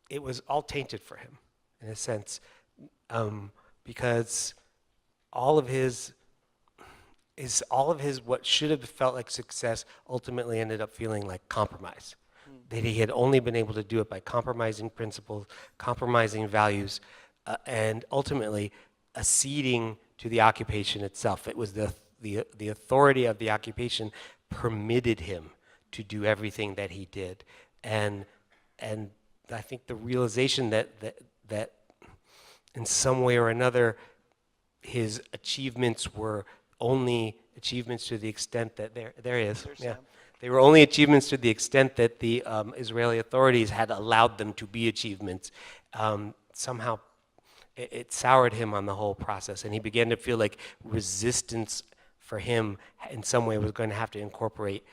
it was all tainted for him, in a sense, because all of his what should have felt like success ultimately ended up feeling like compromise. That he had only been able to do it by compromising principles, compromising values, and ultimately acceding to the occupation itself. It was the authority of the occupation permitted him to do everything that he did, and I think the realization that in some way or another his achievements were only achievements to the extent that there is. Yeah. They were only achievements to the extent that the Israeli authorities had allowed them to be achievements. Somehow it soured him on the whole process, and he began to feel like resistance for him in some way was going to have to incorporate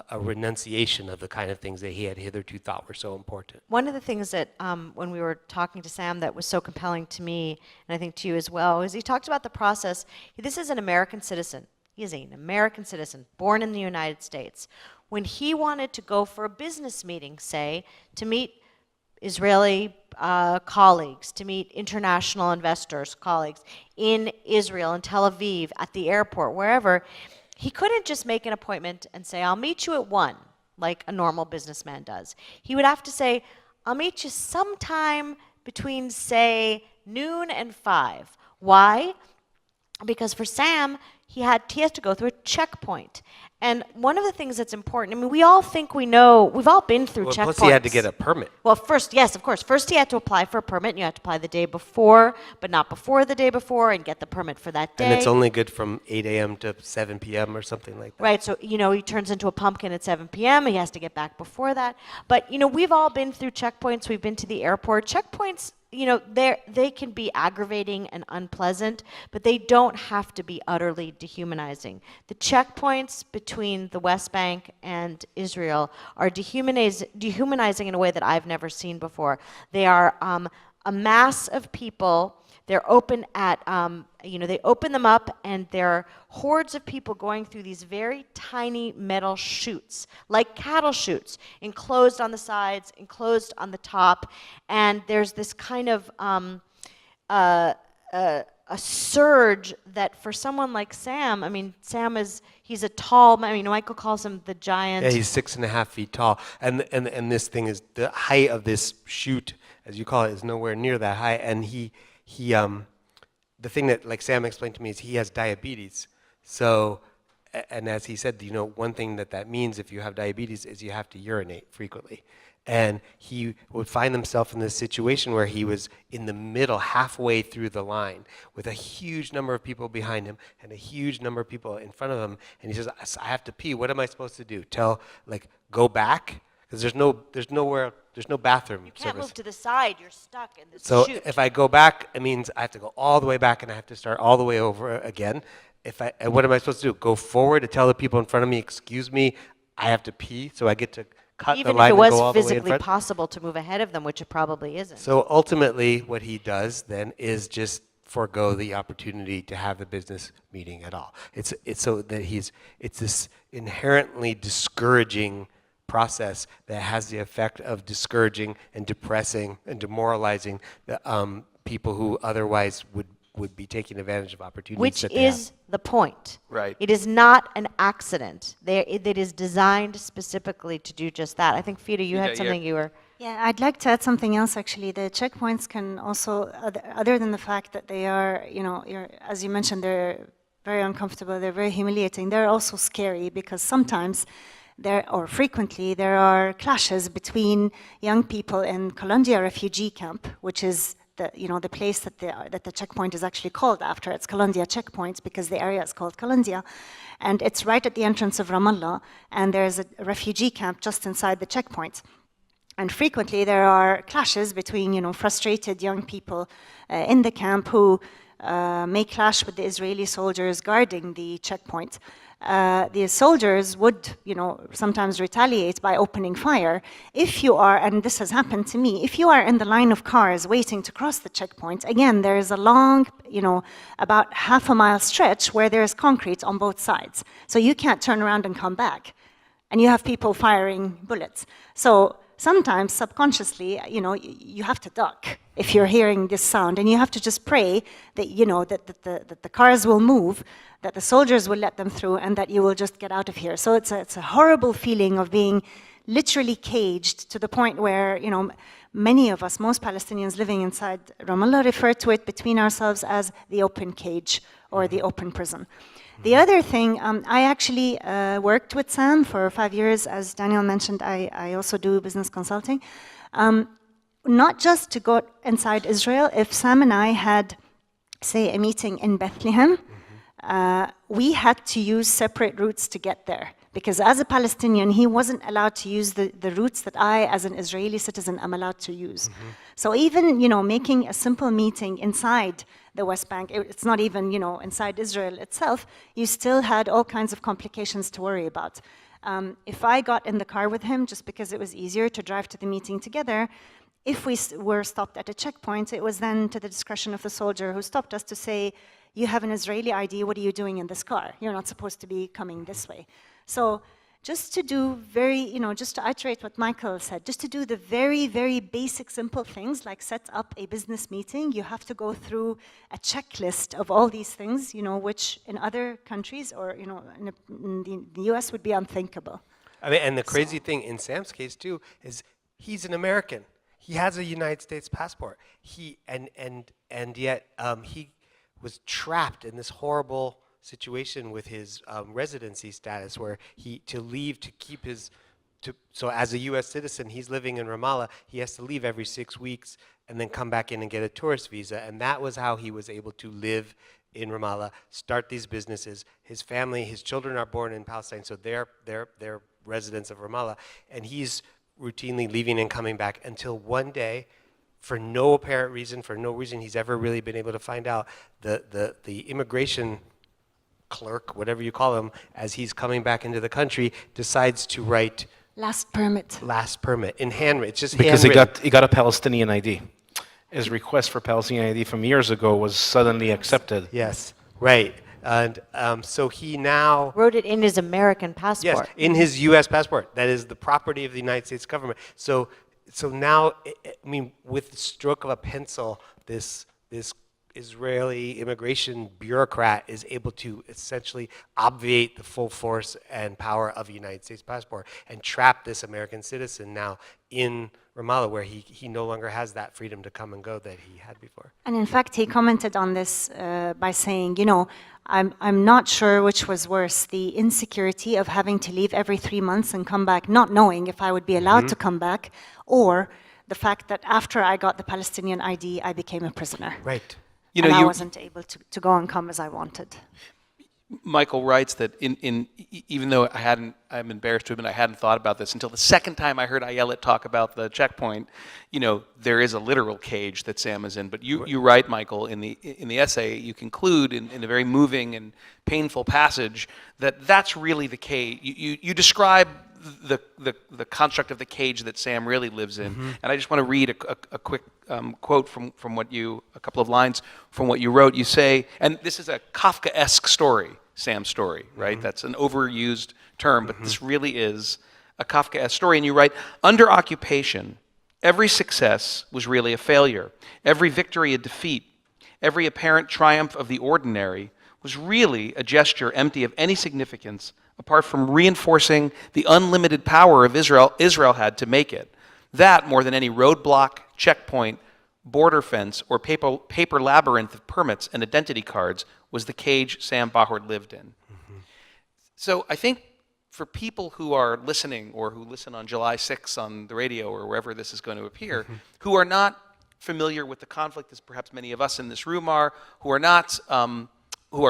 a renunciation of the kind of things that he had hitherto thought were so important. One of the things that when we were talking to Sam that was so compelling to me, and I think to you as well, is he talked about the process. This is an American citizen. He is an American citizen, born in the United States. When he wanted to go for a business meeting, say, to meet Israeli colleagues, to meet international investors, colleagues in Israel, in Tel Aviv, at the airport, wherever, he couldn't just make an appointment and say, I'll meet you at 1, like a normal businessman does. He would have to say, I'll meet you sometime between, say, noon and 5. Why? Because for Sam, he has to go through a checkpoint. And one of the things that's important, I mean, we all think we know, we've all been through checkpoints. Plus he had to get a permit. Well, first, yes, of course. First, he had to apply for a permit, and you had to apply the day before, but not before the day before, and get the permit for that day. And it's only good from 8 a.m. to 7 p.m. or something like that. Right, so, he turns into a pumpkin at 7 p.m., he has to get back before that. But, we've all been through checkpoints, we've been to the airport. Checkpoints, they can be aggravating and unpleasant, but they don't have to be utterly dehumanizing. The checkpoints between the West Bank and Israel are dehumanizing in a way that I've never seen before. They are a mass of people. They're open at, they open them up, and there are hordes of people going through these very tiny metal chutes, like cattle chutes, enclosed on the sides, enclosed on the top, and there's this kind of a surge that for someone like Sam, I mean, he's a tall man. Michael calls him the giant. Yeah, he's 6.5 feet tall, and this thing is, the height of this chute, as you call it, is nowhere near that high, and the thing that, like Sam explained to me, is he has diabetes. So, and as he said, one thing that means if you have diabetes is you have to urinate frequently. And he would find himself in this situation where he was in the middle, halfway through the line, with a huge number of people behind him and a huge number of people in front of him. And he says, I have to pee. What am I supposed to do? Go back? Because there's no bathroom You can't service. move to the side. You're stuck in this So chute. if I go back, it means I have to go all the way back and I have to start all the way over again. And what am I supposed to do? Go forward to tell the people in front of me, excuse me, I have to pee, so I get to cut Even the line if it and go was all the way in physically front? possible to move ahead of them, which it probably isn't. So ultimately, what he does then is just forego the opportunity to have the business meeting at all. It's so that it's this inherently discouraging process that has the effect of discouraging and depressing and demoralizing the people who otherwise would be taking advantage of opportunities Which that they have. is the point. Right. It is not an accident. It is designed specifically to do just that. I think, Fida, you had Fida, something yeah. you were... Yeah, I'd like to add something else, actually. The checkpoints can also, other than the fact that they are, as you mentioned, they're very uncomfortable, they're very humiliating, they're also scary because sometimes frequently there are clashes between young people in Colombia refugee camp, which is the place that the checkpoint is actually called after. It's Colombia checkpoint because the area is called Colombia, and it's right at the entrance of Ramallah, and there's a refugee camp just inside the checkpoint. And frequently there are clashes between frustrated young people in the camp who may clash with the Israeli soldiers guarding the checkpoint. The soldiers would, sometimes retaliate by opening fire. If you are, and this has happened to me, if you are in the line of cars waiting to cross the checkpoint, again, there is a long, about half a mile stretch where there is concrete on both sides. So you can't turn around and come back. And you have people firing bullets. So sometimes subconsciously, you have to duck if you're hearing this sound, and you have to just pray that that the cars will move, that the soldiers will let them through, and that you will just get out of here. So it's a horrible feeling of being literally caged to the point where many of us, most Palestinians living inside Ramallah, refer to it between ourselves as the open cage or the open prison. The other thing, I actually worked with Sam for 5 years. As Daniel mentioned, I also do business consulting. Not just to go inside Israel. If Sam and I had, say, a meeting in Bethlehem, we had to use separate routes to get there. Because as a Palestinian, he wasn't allowed to use the routes that I, as an Israeli citizen, am allowed to use. So even, making a simple meeting inside the West Bank, it's not even, inside Israel itself, you still had all kinds of complications to worry about. If I got in the car with him, just because it was easier to drive to the meeting together, if we were stopped at a checkpoint, it was then to the discretion of the soldier who stopped us to say, you have an Israeli ID, what are you doing in this car? You're not supposed to be coming this way. So just to do just to iterate what Michael said, just to do the very, very basic, simple things like set up a business meeting, you have to go through a checklist of all these things, which in other countries or, in the US would be unthinkable. I mean, and the crazy thing in Sam's case too is he's an American. He has a United States passport. And yet he was trapped in this horrible situation with his residency status, where to leave to keep his. So as a U.S. citizen, he's living in Ramallah. He has to leave every 6 weeks and then come back in and get a tourist visa. And that was how he was able to live in Ramallah, start these businesses. His family, his children are born in Palestine, so they're residents of Ramallah. And he's routinely leaving and coming back until one day, for no apparent reason, for no reason he's ever really been able to find out, the immigration clerk, whatever you call him, as he's coming back into the country, decides to write Last permit. in handwritten. It's just Because handwritten. he got a Palestinian ID. His request for Palestinian ID from years ago was suddenly accepted. Yes, right. And so he now, Wrote it in his American yes, passport. in his U.S. passport, that is the property of the United States government. So now, I mean, with the stroke of a pencil, this Israeli immigration bureaucrat is able to essentially obviate the full force and power of a United States passport and trap this American citizen now in Ramallah, where he no longer has that freedom to come and go that he had before. And in fact, he commented on this by saying, I'm not sure which was worse, the insecurity of having to leave every 3 months and come back, not knowing if I would be allowed to come back, or the fact that after I got the Palestinian ID, I became a prisoner. Right. And I wasn't able to go and come as I wanted. Michael writes that even though I'm embarrassed to admit I hadn't thought about this until the second time I heard Ayelet talk about the checkpoint. There is a literal cage that Sam is in. But you write, Michael, in the essay, you conclude in a very moving and painful passage that's really the cage. You describe the construct of the cage that Sam really lives in. And I just want to read a quick quote from what a couple of lines from what you wrote. You say, and this is a Kafkaesque story, Sam's story, right? That's an overused term, but this really is a Kafkaesque story. And you write, under occupation, every success was really a failure. Every victory a defeat. Every apparent triumph of the ordinary was really a gesture empty of any significance apart from reinforcing the unlimited power of Israel had to make it. That, more than any roadblock, checkpoint, border fence, or paper labyrinth of permits and identity cards, was the cage Sam Bahort lived in. So I think for people who are listening or who listen on July 6th on the radio or wherever this is going to appear, who are not familiar with the conflict, as perhaps many of us in this room are, who are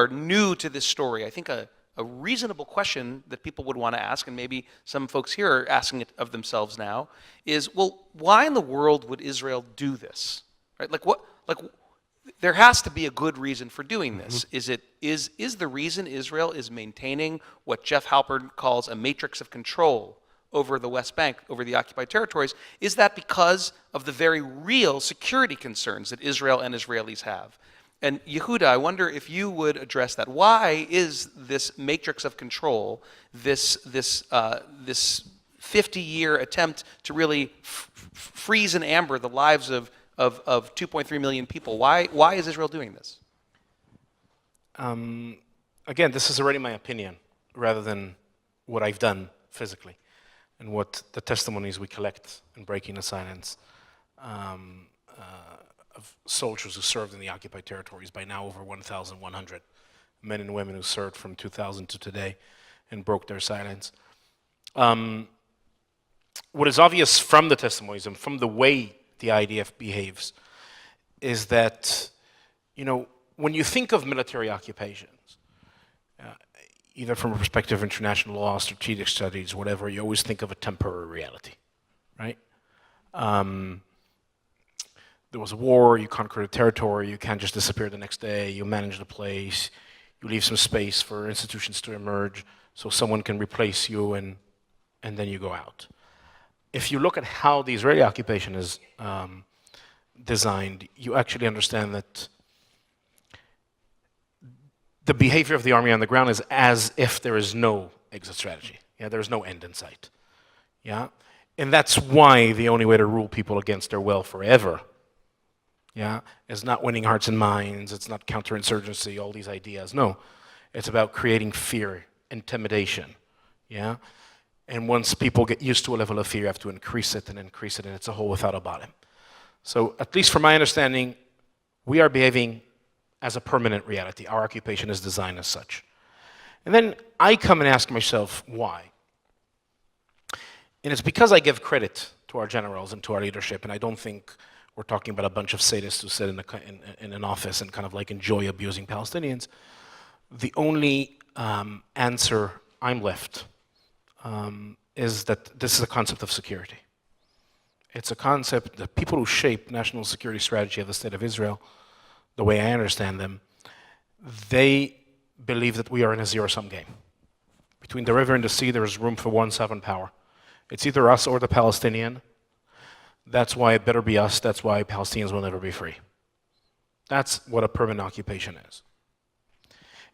new to this story, I think a reasonable question that people would want to ask, and maybe some folks here are asking it of themselves now, is, well, why in the world would Israel do this? Right? There has to be a good reason for doing this. Is the reason Israel is maintaining what Jeff Halpern calls a matrix of control over the West Bank, over the occupied territories, is that because of the very real security concerns that Israel and Israelis have? And Yehuda, I wonder if you would address that. Why is this matrix of control, this 50-year attempt to really freeze in amber the lives of 2.3 million people? Why is Israel doing this? Again, this is already my opinion, rather than what I've done physically, and what the testimonies we collect in Breaking the Silence of soldiers who served in the occupied territories, by now over 1,100 men and women who served from 2000 to today and broke their silence. What is obvious from the testimonies and from the way the IDF behaves is that, when you think of military occupations, either from a perspective of international law, strategic studies, whatever, you always think of a temporary reality, right? There was a war, you conquered a territory, you can't just disappear the next day, you manage the place, you leave some space for institutions to emerge so someone can replace you, and then you go out. If you look at how the Israeli occupation is designed, you actually understand that the behavior of the army on the ground is as if there is no exit strategy. There is no end in sight. And that's why the only way to rule people against their will forever is not winning hearts and minds, it's not counterinsurgency, all these ideas. No, it's about creating fear, intimidation. And once people get used to a level of fear, you have to increase it, and it's a hole without a bottom. So, at least from my understanding, we are behaving as a permanent reality. Our occupation is designed as such. And then I come and ask myself, why? And it's because I give credit to our generals and to our leadership, and I don't think we're talking about a bunch of sadists who sit in an office and kind of like enjoy abusing Palestinians. The only answer I'm left is that this is a concept of security. It's a concept that people who shape national security strategy of the State of Israel, the way I understand them, they believe that we are in a zero-sum game. Between the river and the sea, there is room for one sovereign power. It's either us or the Palestinian. That's why it better be us. That's why Palestinians will never be free. That's what a permanent occupation is.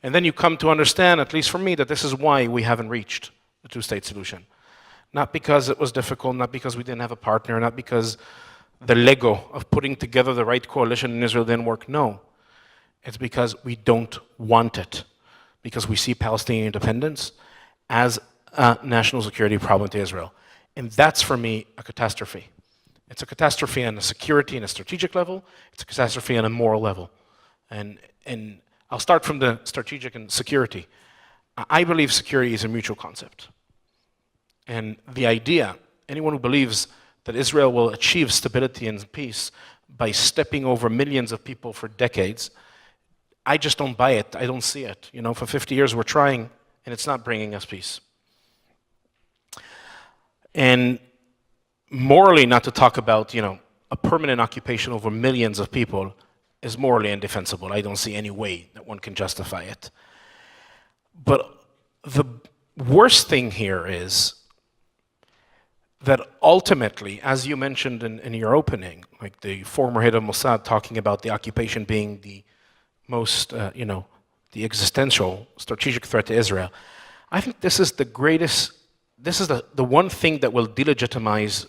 And then you come to understand, at least for me, that this is why we haven't reached the two-state solution. Not because it was difficult, not because we didn't have a partner, not because the Lego of putting together the right coalition in Israel didn't work. No. It's because we don't want it. Because we see Palestinian independence as a national security problem to Israel. And that's, for me, a catastrophe. It's a catastrophe on a security and a strategic level. It's a catastrophe on a moral level. And I'll start from the strategic and security. I believe security is a mutual concept. And the idea, anyone who believes that Israel will achieve stability and peace by stepping over millions of people for decades, I just don't buy it. I don't see it. For 50 years we're trying, and it's not bringing us peace. And morally, not to talk about, a permanent occupation over millions of people is morally indefensible. I don't see any way that one can justify it. But the worst thing here is that ultimately, as you mentioned in your opening, like the former head of Mossad talking about the occupation being the most, the existential strategic threat to Israel, I think this is the greatest, this is the one thing that will delegitimize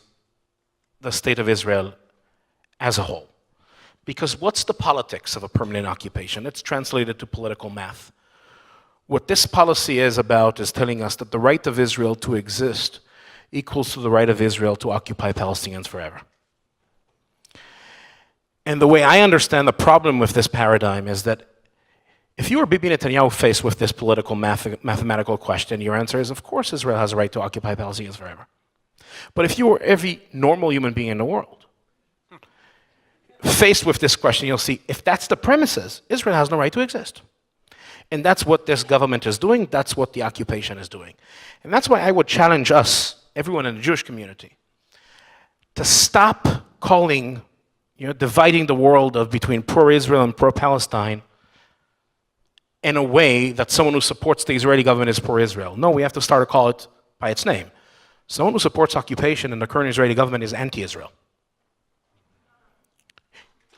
the state of Israel as a whole. Because what's the politics of a permanent occupation? It's translated to political math. What this policy is about is telling us that the right of Israel to exist equals to the right of Israel to occupy Palestinians forever. And the way I understand the problem with this paradigm is that if you were Bibi Netanyahu faced with this political mathematical question, your answer is, of course, Israel has a right to occupy Palestinians forever. But if you were every normal human being in the world faced with this question, you'll see, if that's the premises, Israel has no right to exist. And that's what this government is doing. That's what the occupation is doing. And that's why I would challenge us, everyone in the Jewish community, to stop calling, dividing the world between pro-Israel and pro-Palestine in a way that someone who supports the Israeli government is pro-Israel. No, we have to start to call it by its name. Someone who supports occupation in the current Israeli government is anti-Israel.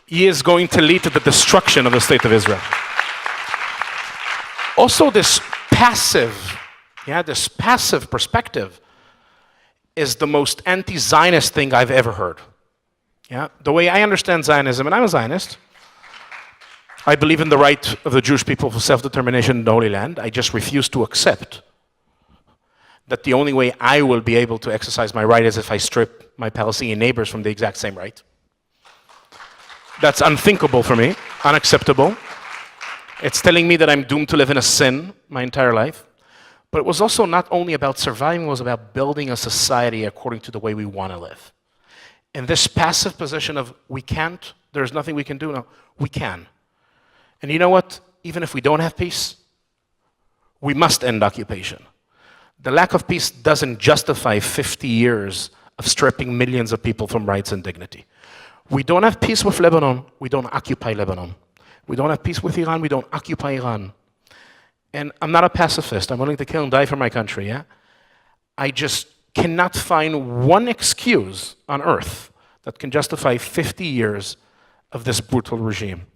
He is going to lead to the destruction of the state of Israel. Also, this passive perspective is the most anti-Zionist thing I've ever heard. The way I understand Zionism, and I'm a Zionist, I believe in the right of the Jewish people for self-determination in the Holy Land. I just refuse to accept that the only way I will be able to exercise my right is if I strip my Palestinian neighbors from the exact same right. That's unthinkable for me, unacceptable. It's telling me that I'm doomed to live in a sin my entire life. But it was also not only about surviving, it was about building a society according to the way we want to live. And this passive position of we can't, there's nothing we can do, no, we can. And you know what? Even if we don't have peace, we must end occupation. The lack of peace doesn't justify 50 years of stripping millions of people from rights and dignity. We don't have peace with Lebanon, we don't occupy Lebanon. We don't have peace with Iran, we don't occupy Iran. And I'm not a pacifist, I'm willing to kill and die for my country, I just cannot find one excuse on earth that can justify 50 years of this brutal regime.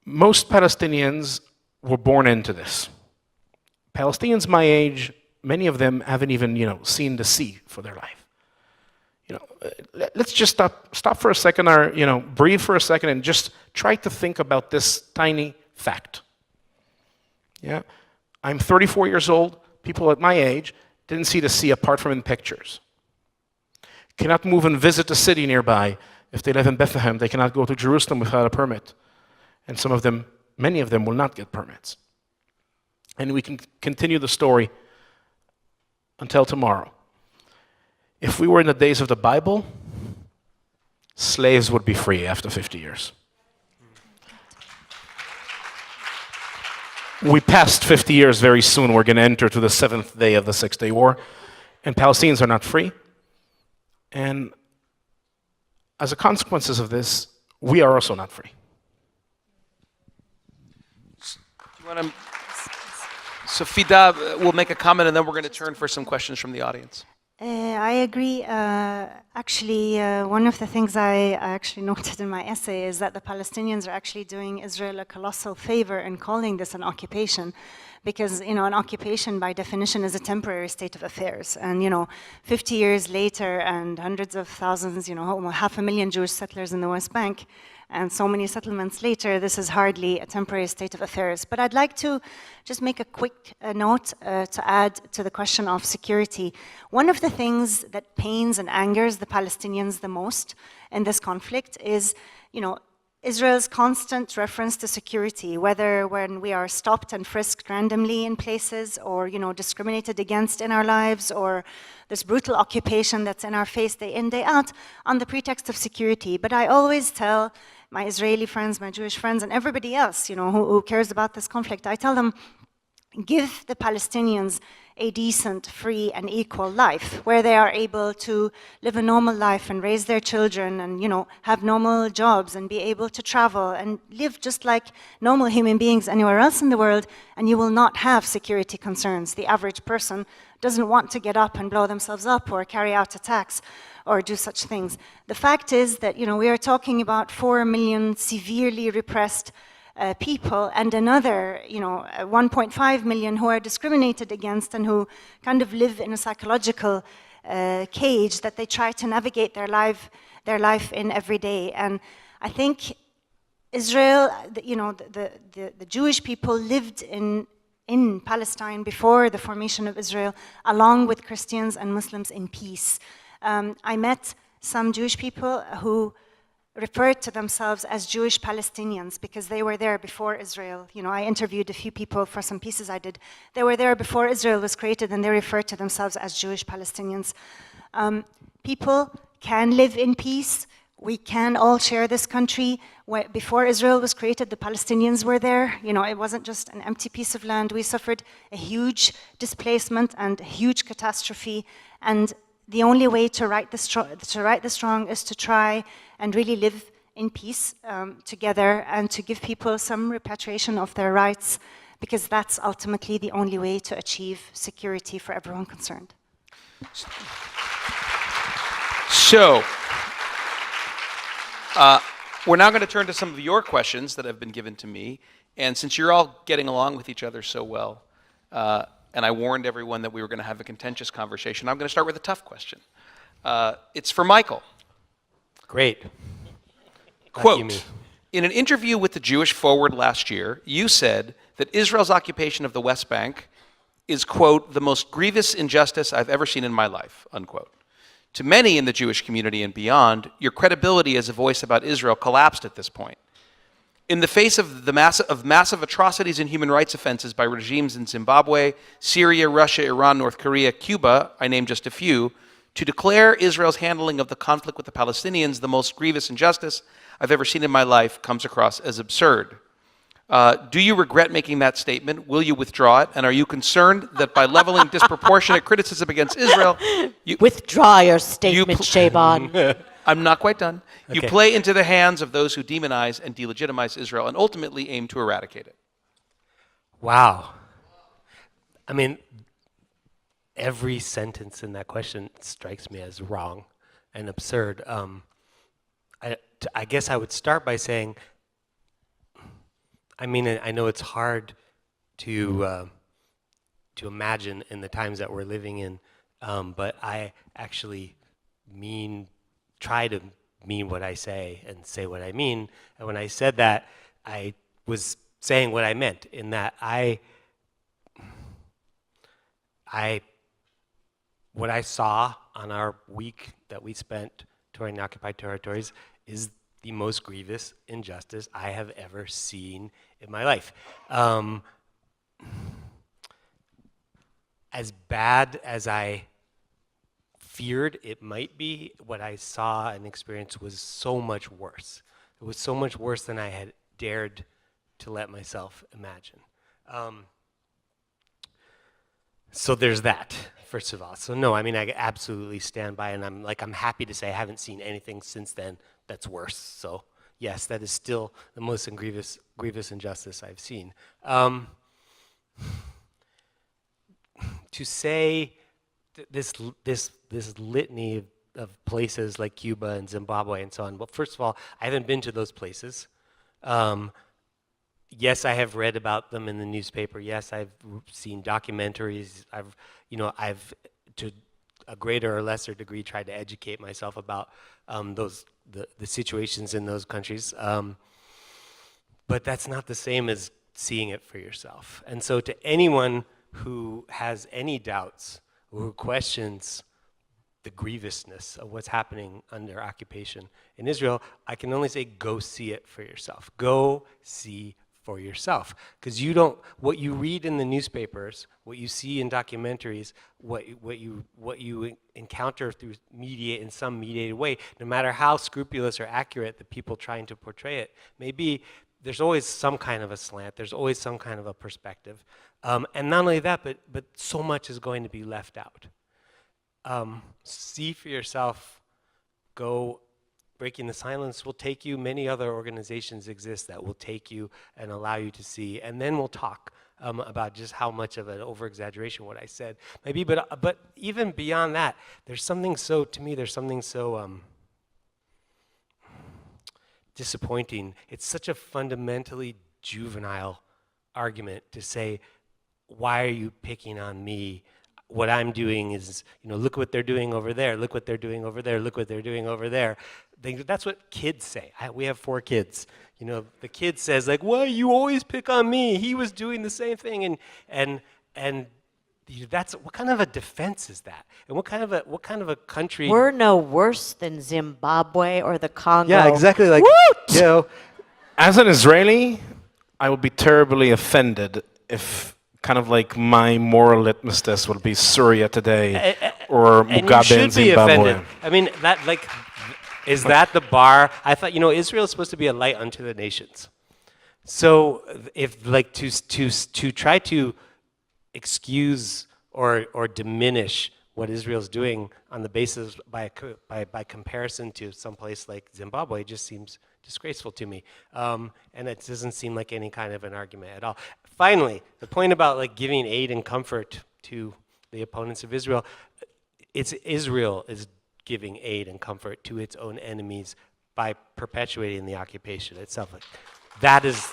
Most Palestinians were born into this. Palestinians my age, many of them haven't even, seen the sea for their life. Let's just stop for a second, or breathe for a second, and just try to think about this tiny fact. I'm 34 years old. People at my age didn't see the sea apart from in pictures. Cannot move and visit a city nearby. If they live in Bethlehem, they cannot go to Jerusalem without a permit. And many of them will not get permits. and we can continue the story until tomorrow. If we were in the days of the Bible, slaves would be free after 50 years. We passed 50 years very soon. We're going to enter to the 7th day of the Six-Day War, and Palestinians are not free. And as a consequence of this, we are also not free. You want to? So Fida will make a comment, and then we're going to turn for some questions from the audience. I agree. Actually, one of the things I actually noted in my essay is that the Palestinians are actually doing Israel a colossal favor in calling this an occupation, because an occupation by definition is a temporary state of affairs. And 50 years later, and hundreds of thousands, 500,000 Jewish settlers in the West Bank, and so many settlements later, this is hardly a temporary state of affairs. But I'd like to just make a quick note to add to the question of security. One of the things that pains and angers the Palestinians the most in this conflict is, Israel's constant reference to security, whether when we are stopped and frisked randomly in places, or discriminated against in our lives, or this brutal occupation that's in our face day in, day out, on the pretext of security. But I always tell my Israeli friends, my Jewish friends, and everybody else, who cares about this conflict, I tell them, give the Palestinians a decent, free, and equal life, where they are able to live a normal life and raise their children and, have normal jobs and be able to travel and live just like normal human beings anywhere else in the world, and you will not have security concerns. The average person doesn't want to get up and blow themselves up or carry out attacks or do such things. The fact is that, we are talking about 4 million severely repressed people, and another, 1.5 million who are discriminated against and who kind of live in a psychological cage that they try to navigate their life in every day. And I think Israel, the Jewish people lived in Palestine before the formation of Israel, along with Christians and Muslims, in peace. I met some Jewish people who referred to themselves as Jewish Palestinians because they were there before Israel. I interviewed a few people for some pieces I did. They were there before Israel was created, and they referred to themselves as Jewish Palestinians. People can live in peace. We can all share this country. Before Israel was created, the Palestinians were there. It wasn't just an empty piece of land. We suffered a huge displacement and a huge catastrophe, and the only way to right the wrong is to try and really live in peace together, and to give people some repatriation of their rights, because that's ultimately the only way to achieve security for everyone concerned. So, we're now going to turn to some of your questions that have been given to me. And since you're all getting along with each other so well, and I warned everyone that we were going to have a contentious conversation, I'm going to start with a tough question. It's for Michael. Great. Quote, in an interview with the Jewish Forward last year, you said that Israel's occupation of the West Bank is, quote, the most grievous injustice I've ever seen in my life, unquote. To many in the Jewish community and beyond, your credibility as a voice about Israel collapsed at this point. In the face of massive atrocities and human rights offenses by regimes in Zimbabwe, Syria, Russia, Iran, North Korea, Cuba, I named just a few, to declare Israel's handling of the conflict with the Palestinians the most grievous injustice I've ever seen in my life comes across as absurd. Do you regret making that statement? Will you withdraw it? And are you concerned that by leveling disproportionate criticism against Israel, you Withdraw your statement, Chabon. I'm not quite done. You Okay. play into the hands of those who demonize and delegitimize Israel and ultimately aim to eradicate it. Wow. I mean, every sentence in that question strikes me as wrong and absurd. I guess I would start by saying, I mean, I know it's hard to imagine in the times that we're living in, but I actually try to mean what I say and say what I mean. And when I said that, I was saying what I meant, in that what I saw on our week that we spent touring the occupied territories is the most grievous injustice I have ever seen in my life. as bad as I feared it might be, what I saw and experienced was so much worse. It was so much worse than I had dared to let myself imagine. So there's that, first of all. So no, I mean, I absolutely stand by, and I'm happy to say I haven't seen anything since then that's worse. So yes, that is still the most grievous injustice I've seen. To say this litany of places like Cuba and Zimbabwe and so on. Well, first of all, I haven't been to those places. Yes, I have read about them in the newspaper. Yes, I've seen documentaries. I've to a greater or lesser degree tried to educate myself about the situations in those countries. But that's not the same as seeing it for yourself. And so to anyone who has any doubts or who questions the grievousness of what's happening under occupation in Israel, I can only say go see it for yourself. Go see for yourself. Because what you read in the newspapers, what you see in documentaries, what you encounter through in some mediated way, no matter how scrupulous or accurate the people trying to portray it may be, there's always some kind of a slant, there's always some kind of a perspective. And not only that, but so much is going to be left out. See for yourself, go. Breaking the Silence will take you. Many other organizations exist that will take you and allow you to see. And then we'll talk about just how much of an over-exaggeration what I said might be. But even beyond that, there's something so disappointing. It's such a fundamentally juvenile argument to say, why are you picking on me? What I'm doing is, look what they're doing over there, look what they're doing over there, look what they're doing over there. That's what kids say. We have 4 kids. The kid says, like, why you always pick on me? He was doing the same thing. And that's, what kind of a defense is that? And what kind of a country? We're no worse than Zimbabwe or the Congo. Yeah, exactly. Like, As an Israeli, I would be terribly offended if kind of like my moral litmus test would be Syria today or Mugabe in Zimbabwe. Offended. I mean, is that the bar? I thought, Israel is supposed to be a light unto the nations. So if to try to excuse or diminish what Israel's doing on the basis by comparison to some place like Zimbabwe just seems disgraceful to me, and it doesn't seem like any kind of an argument at all. Finally, the point about giving aid and comfort to the opponents of Israel, Israel is giving aid and comfort to its own enemies by perpetuating the occupation itself. That is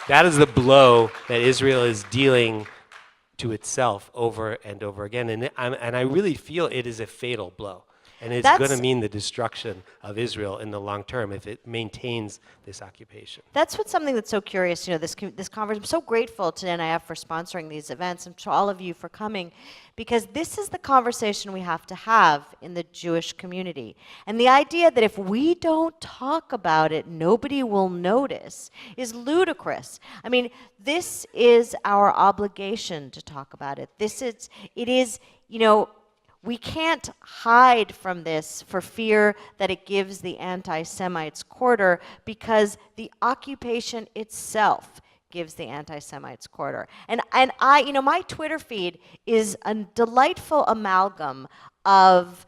the blow that Israel is dealing to itself over and over again, and I really feel it is a fatal blow. And it's going to mean the destruction of Israel in the long term if it maintains this occupation. That's something that's so curious. This conference. I'm so grateful to NIF for sponsoring these events and to all of you for coming, because this is the conversation we have to have in the Jewish community. And the idea that if we don't talk about it, nobody will notice is ludicrous. I mean, this is our obligation to talk about it. It is. We can't hide from this for fear that it gives the anti-Semites quarter, because the occupation itself gives the anti-Semites quarter. And I, my Twitter feed is a delightful amalgam of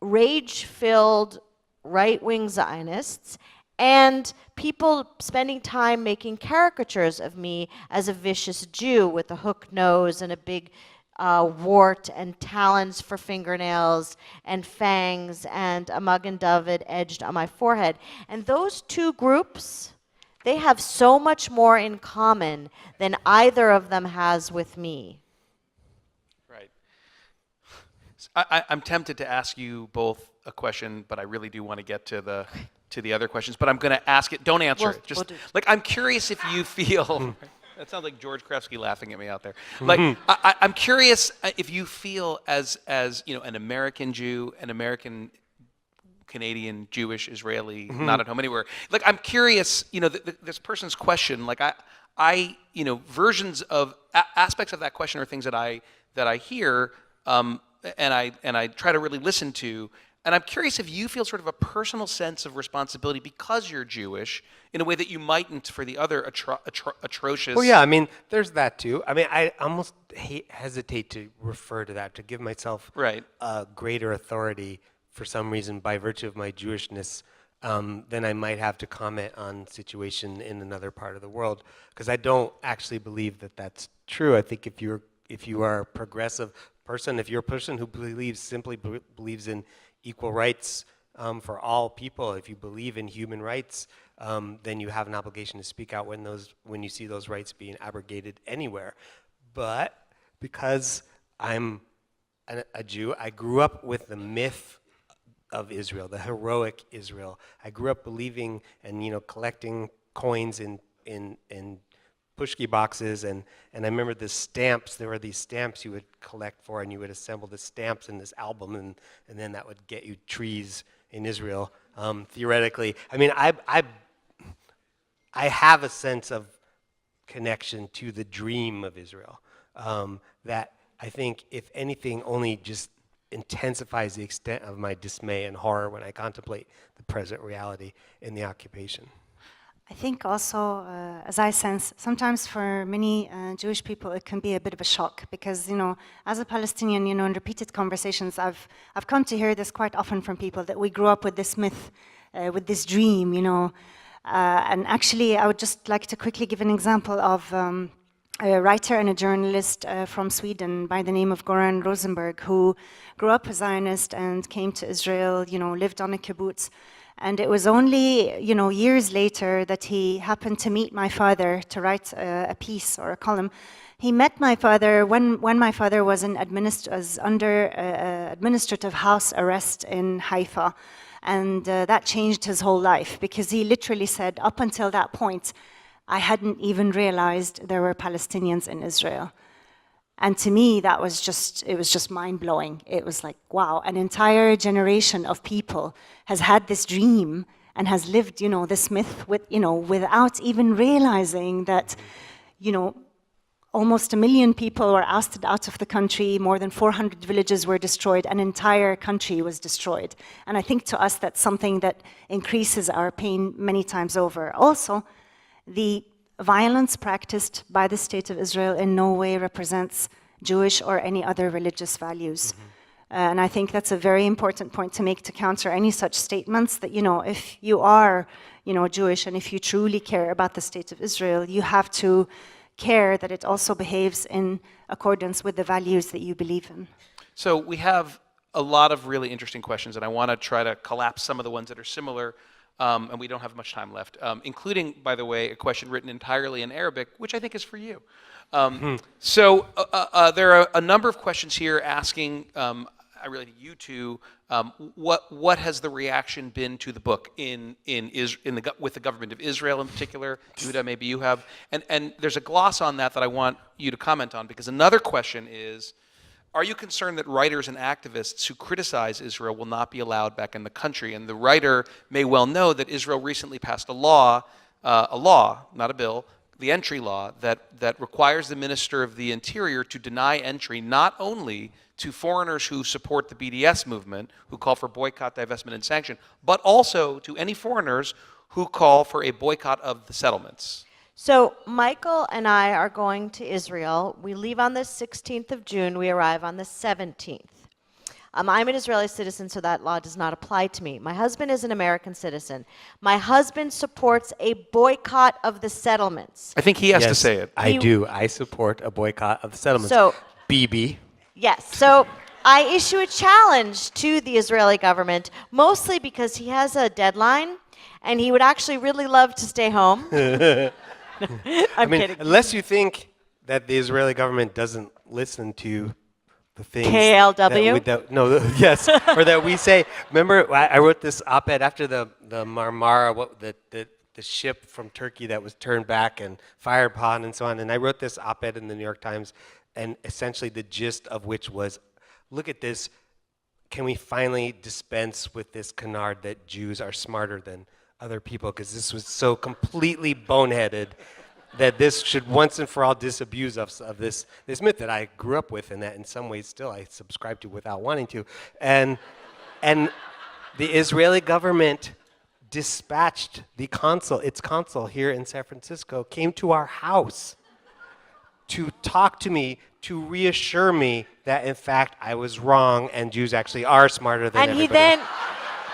rage-filled right-wing Zionists and people spending time making caricatures of me as a vicious Jew with a hook nose and a big wart and talons for fingernails and fangs and a Magen David edged on my forehead. And those two groups, they have so much more in common than either of them has with me. Right. I'm tempted to ask you both a question, but I really do want to get to the other questions. But I'm going to ask it. Don't answer it. Just I'm curious if you feel. That sounds like George Krefsky laughing at me out there. I'm curious if you feel as an American Jew, an American Canadian, Jewish, Israeli, not at home anywhere. Like, I'm curious, this person's question, like versions of aspects of that question are things that I hear, and I try to really listen to. And I'm curious if you feel sort of a personal sense of responsibility because you're Jewish in a way that you mightn't for the other atrocious. Well, yeah, I mean, there's that too. I mean, I almost hesitate to refer to that, to give myself a greater authority for some reason by virtue of my Jewishness than I might have to comment on situation in another part of the world, because I don't actually believe that that's true. I think if you are a progressive person, if you're a person who simply believes in equal rights for all people, if you believe in human rights, then you have an obligation to speak out when you see those rights being abrogated anywhere. But because I'm a Jew, I grew up with the myth of Israel, the heroic Israel. I grew up believing and collecting coins in pushki boxes, and I remember the stamps. There were these stamps you would collect for, and you would assemble the stamps in this album, and then that would get you trees in Israel. Theoretically, I mean, I have a sense of connection to the dream of Israel that I think, if anything, only just intensifies the extent of my dismay and horror when I contemplate the present reality in the occupation. I think also, as I sense, sometimes for many Jewish people it can be a bit of a shock because, as a Palestinian, in repeated conversations, I've come to hear this quite often from people, that we grew up with this myth, with this dream, and actually I would just like to quickly give an example of a writer and a journalist from Sweden by the name of Goran Rosenberg, who grew up a Zionist and came to Israel, lived on a kibbutz. And it was only, years later that he happened to meet my father to write a piece or a column. He met my father when my father was under administrative house arrest in Haifa. And that changed his whole life, because he literally said, up until that point, I hadn't even realized there were Palestinians in Israel. And to me, it was just mind-blowing. It was like, wow, an entire generation of people has had this dream and has lived, this myth without even realizing that, almost 1 million people were ousted out of the country, more than 400 villages were destroyed, an entire country was destroyed. And I think to us that's something that increases our pain many times over. Also, the violence practiced by the State of Israel in no way represents Jewish or any other religious values. And I think that's a very important point to make to counter any such statements that, if you are, Jewish, and if you truly care about the State of Israel, you have to care that it also behaves in accordance with the values that you believe in. So we have a lot of really interesting questions, and I want to try to collapse some of the ones that are similar. And we don't have much time left, including, by the way, a question written entirely in Arabic, which I think is for you. So there are a number of questions here asking, I really to you two, what has the reaction been to the book with the government of Israel in particular? Yehuda, maybe you have. And there's a gloss on that I want you to comment on, because another question is, are you concerned that writers and activists who criticize Israel will not be allowed back in the country? And the writer may well know that Israel recently passed a law, not a bill, the entry law, that requires the Minister of the Interior to deny entry not only to foreigners who support the BDS movement, who call for boycott, divestment, and sanction, but also to any foreigners who call for a boycott of the settlements. So Michael and I are going to Israel. We leave on the 16th of June. We arrive on the 17th. I'm an Israeli citizen, so that law does not apply to me. My husband is an American citizen. My husband supports a boycott of the settlements. I think he has to say it. I do. I support a boycott of the settlements. So, BB. Yes. So I issue a challenge to the Israeli government, mostly because he has a deadline, and he would actually really love to stay home. I'm kidding. Unless you think that the Israeli government doesn't listen to the things KLW? Yes, or that we say. Remember, I wrote this op-ed after the Marmara, the ship from Turkey that was turned back and fired upon and so on. And I wrote this op-ed in the New York Times, and essentially the gist of which was, look at this can we finally dispense with this canard that Jews are smarter than other people? Because this was so completely boneheaded that this should once and for all disabuse us of this myth that I grew up with and that in some ways still I subscribe to without wanting to. And the Israeli government dispatched its consul here in San Francisco, came to our house to talk to me, to reassure me that in fact I was wrong and Jews actually are smarter than everybody.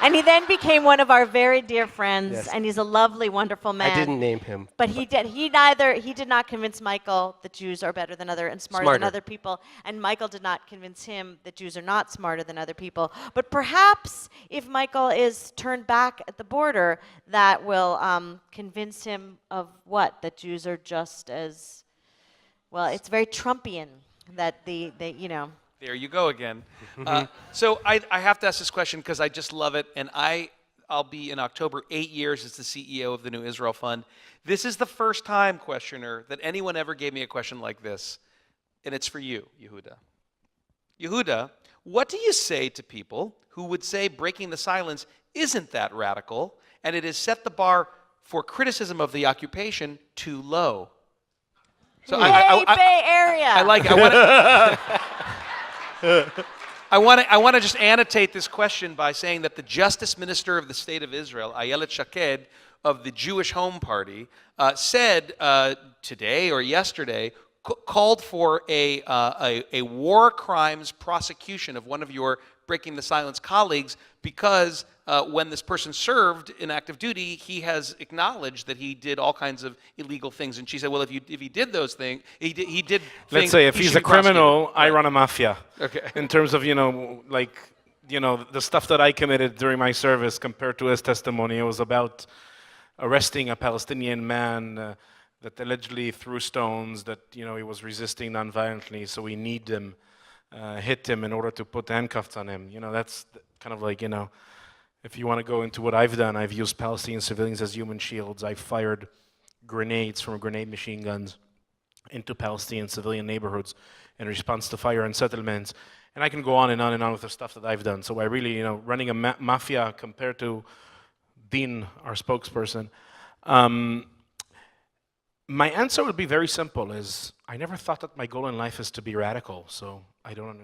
And he then became one of our very dear friends, Yes. and he's a lovely, wonderful man. I didn't name him. But he did not convince Michael that Jews are better than smarter than other people, and Michael did not convince him that Jews are not smarter than other people. But perhaps if Michael is turned back at the border, that will convince him of what? That Jews are just as, well, it's very Trumpian that There you go again. So I have to ask this question because I just love it, and I'll be in October 8 years as the CEO of the New Israel Fund. This is the first time, questioner, that anyone ever gave me a question like this, and it's for you, Yehuda. Yehuda, what do you say to people who would say breaking the silence isn't that radical, and it has set the bar for criticism of the occupation too low? So Bay Area. I want to just annotate this question by saying that the Justice Minister of the State of Israel, Ayelet Shaked, of the Jewish Home Party, said today or yesterday, called for a war crimes prosecution of one of your Breaking the Silence colleagues because when this person served in active duty, he has acknowledged that he did all kinds of illegal things. And she said, well, if he did those things, he did Let's say if he's a criminal, I Right. run a mafia. Okay. In terms of, the stuff that I committed during my service compared to his testimony, it was about arresting a Palestinian man that allegedly threw stones, that, he was resisting nonviolently, so we need him. Hit him in order to put handcuffs on him. That's kind of like, if you want to go into what I've done, I've used Palestinian civilians as human shields. I've fired grenades from grenade machine guns into Palestinian civilian neighborhoods in response to fire and settlements. And I can go on and on and on with the stuff that I've done. So I really, running a mafia compared to being our spokesperson, my answer would be very simple, is I never thought that my goal in life is to be radical. So I don't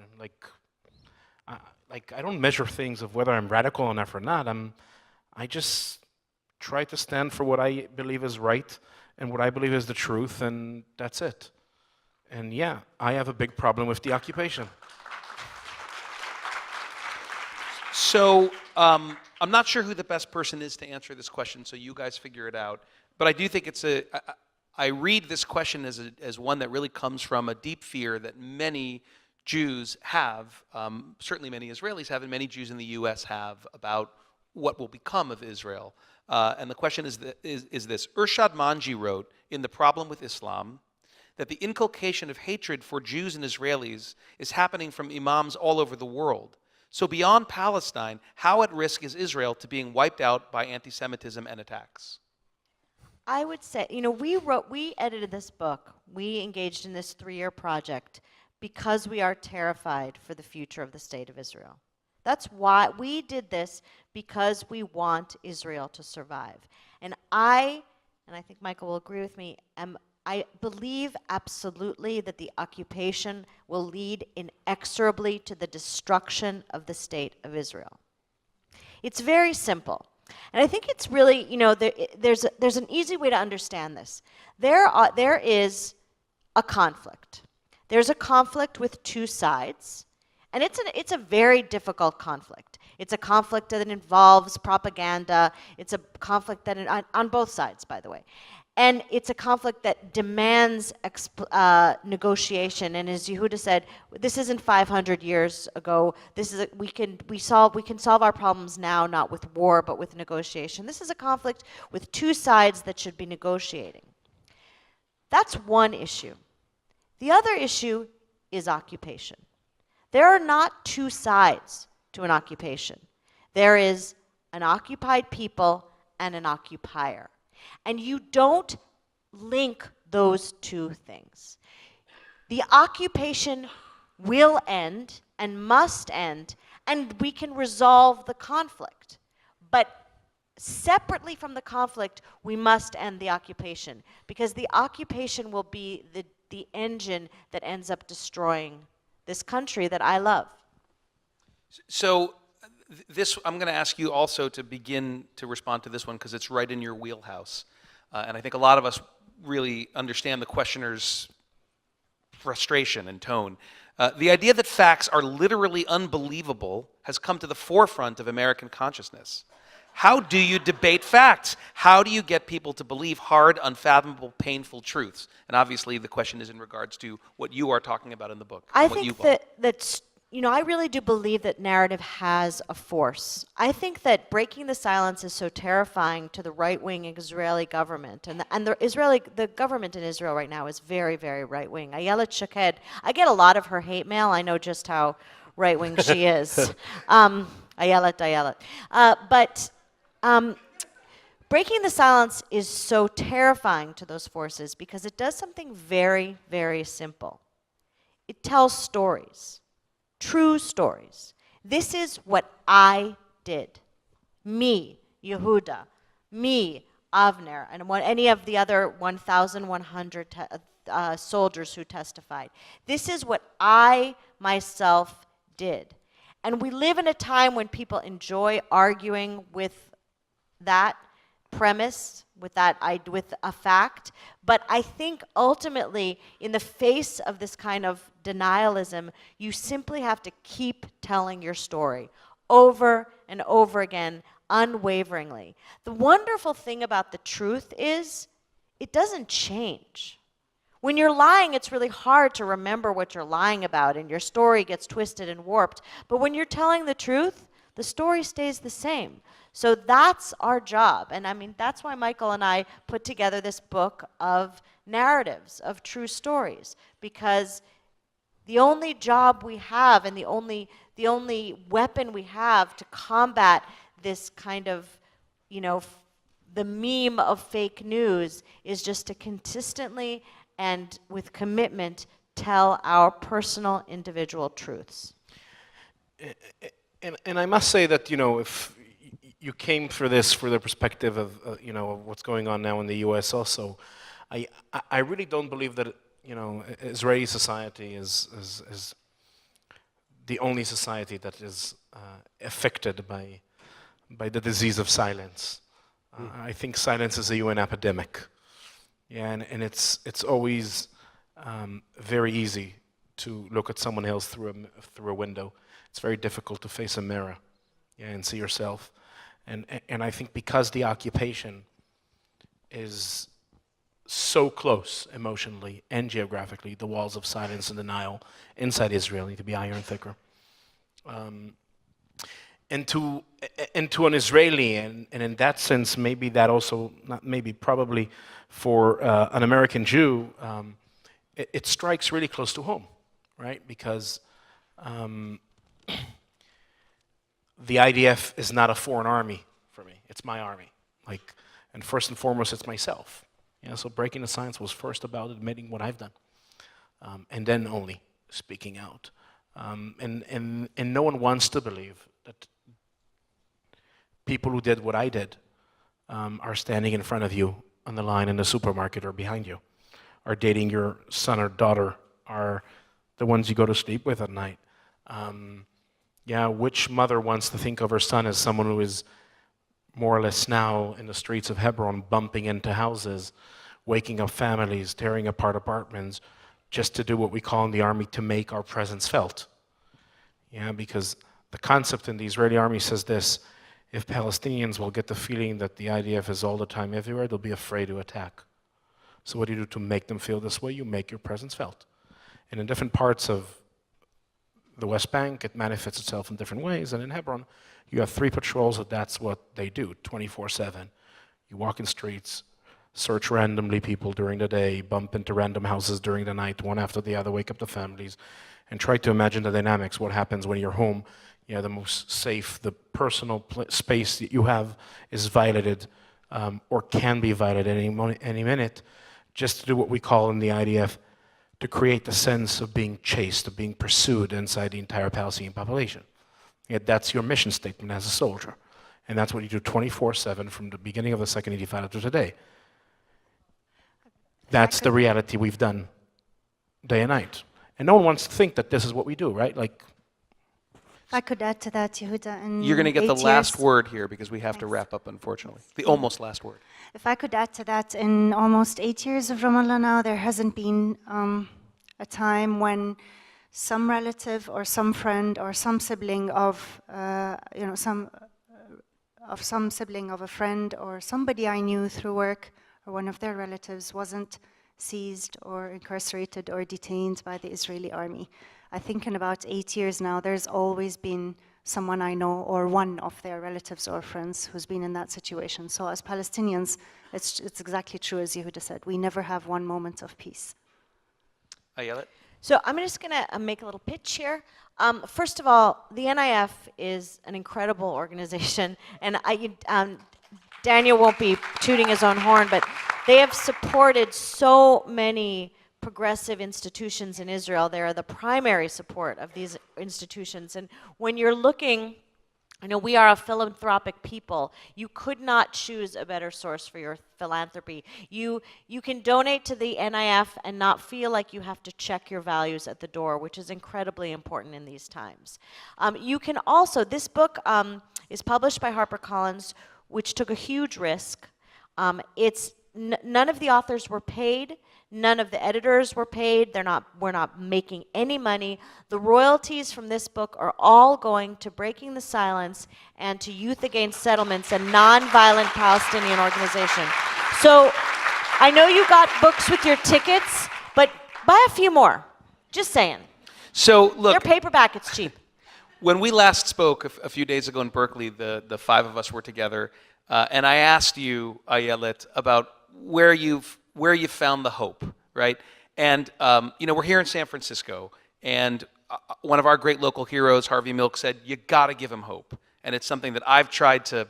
I don't measure things of whether I'm radical enough or not. I just try to stand for what I believe is right and what I believe is the truth, and that's it. And yeah, I have a big problem with the occupation. So I'm not sure who the best person is to answer this question, so you guys figure it out. But I do think I read this question as one that really comes from a deep fear that many Jews have, certainly many Israelis have, and many Jews in the U.S. have about what will become of Israel. And the question is this. Irshad Manji wrote in The Problem with Islam that the inculcation of hatred for Jews and Israelis is happening from imams all over the world. So beyond Palestine, how at risk is Israel to being wiped out by anti-Semitism and attacks? I would say, we edited this book. We engaged in this 3-year project because we are terrified for the future of the state of Israel. That's why we did this, because we want Israel to survive. And I think Michael will agree with me, I believe absolutely that the occupation will lead inexorably to the destruction of the state of Israel. It's very simple. And I think it's really, there's an easy way to understand this. There is a conflict. There's a conflict with two sides, and it's a very difficult conflict. It's a conflict that involves propaganda. It's a conflict that on both sides, by the way. And it's a conflict that demands negotiation. And as Yehuda said, this isn't 500 years ago. We can solve our problems now, not with war, but with negotiation. This is a conflict with two sides that should be negotiating. That's one issue. The other issue is occupation. There are not two sides to an occupation. There is an occupied people and an occupier. And you don't link those two things. The occupation will end and must end, and we can resolve the conflict. But separately from the conflict, we must end the occupation, because the occupation will be the engine that ends up destroying this country that I love. So this, I'm going to ask you also to begin to respond to this one because it's right in your wheelhouse. And I think a lot of us really understand the questioner's frustration and tone. The idea that facts are literally unbelievable has come to the forefront of American consciousness. How do you debate facts? How do you get people to believe hard, unfathomable, painful truths? And obviously the question is in regards to what you are talking about in the book. I what think you that's, you know, I really do believe that narrative has a force. I think that breaking the silence is so terrifying to the right-wing Israeli government. And the government in Israel right now is very, very right-wing. Ayelet Shaked, I get a lot of her hate mail. I know just how right-wing she is. Ayelet. Breaking the silence is so terrifying to those forces because it does something very, very simple. It tells stories, true stories. This is what I did. Me, Yehuda. Me, Avner, and any of the other 1,100 soldiers who testified. This is what I myself did. And we live in a time when people enjoy arguing with that premise, with a fact. But I think ultimately, in the face of this kind of denialism, you simply have to keep telling your story over and over again, unwaveringly. The wonderful thing about the truth is it doesn't change. When you're lying, it's really hard to remember what you're lying about, and your story gets twisted and warped. But when you're telling the truth, the story stays the same. So that's our job. And I mean, that's why Michael and I put together this book of narratives, of true stories, because the only job we have and the only weapon we have to combat this kind of, you know, the meme of fake news is just to consistently and with commitment tell our personal individual truths. And I must say that, you know, if you came for this for the perspective of, you know, of what's going on now in the U.S. also, I really don't believe that, you know, Israeli society is the only society that is affected by the disease of silence. I think silence is a UN epidemic. Yeah, and it's always very easy to look at someone else through a window. It's very difficult to face a mirror, yeah, and see yourself. And I think because the occupation is so close emotionally and geographically, the walls of silence and denial inside Israel need to be higher and thicker. And to an Israeli, and in that sense, maybe that also, not maybe, probably for an American Jew, it strikes really close to home, right? Because the IDF is not a foreign army for me. It's my army. Like, and first and foremost, it's myself. Yeah, so breaking the silence was first about admitting what I've done, and then only speaking out. And no one wants to believe that people who did what I did are standing in front of you on the line in the supermarket or behind you, are dating your son or daughter, are the ones you go to sleep with at night. Yeah, which mother wants to think of her son as someone who is more or less now in the streets of Hebron, bumping into houses, waking up families, tearing apart apartments, just to do what we call in the army to make our presence felt? Yeah, because the concept in the Israeli army says this: if Palestinians will get the feeling that the IDF is all the time everywhere, they'll be afraid to attack. So what do you do to make them feel this way? You make your presence felt. And in different parts of the West Bank, it manifests itself in different ways. And in Hebron, you have 3 patrols that's what they do, 24/7. You walk in streets, search randomly people during the day, bump into random houses during the night, one after the other, wake up the families, and try to imagine the dynamics, what happens when you're home. Yeah, the most safe, the personal space that you have is violated, or can be violated any minute, just to do what we call in the IDF, to create the sense of being chased, of being pursued inside the entire Palestinian population. Yet that's your mission statement as a soldier. And that's what you do 24/7 from the beginning of the Second Intifada to today. That's the reality we've done day and night. And no one wants to think that this is what we do, right? Like, If I could add to that, Yehuda, in You're going to get the 8 last years- word here because we have to wrap up, unfortunately. The almost last word. If I could add to that, in almost 8 years of Ramallah now, there hasn't been a time when some relative or some friend or some sibling of, some sibling of a friend or somebody I knew through work or one of their relatives wasn't seized or incarcerated or detained by the Israeli army. I think in about 8 years now, there's always been someone I know or one of their relatives or friends who's been in that situation. So as Palestinians, it's exactly true as Yehuda said. We never have one moment of peace. Ayelet? So I'm just going to make a little pitch here. First of all, the NIF is an incredible organization, and Daniel won't be tooting his own horn, but they have supported so many progressive institutions in Israel. They are the primary support of these institutions. And when you're looking, we are a philanthropic people. You could not choose a better source for your philanthropy. You can donate to the NIF and not feel like you have to check your values at the door, which is incredibly important in these times. You can also, this book is published by HarperCollins, which took a huge risk. None of the authors were paid. None of the editors were paid. We're not making any money. The royalties from this book are all going to Breaking the Silence and to Youth Against Settlements, a nonviolent Palestinian organization. So I know you got books with your tickets, but buy a few more. Just saying. So look, they're paperback, it's cheap. when we last spoke a few days ago in Berkeley, the five of us were together, and I asked you, Ayelet, about where you found the hope, right? And we're here in San Francisco, and one of our great local heroes, Harvey Milk, said, you got to give him hope. And it's something that I've tried to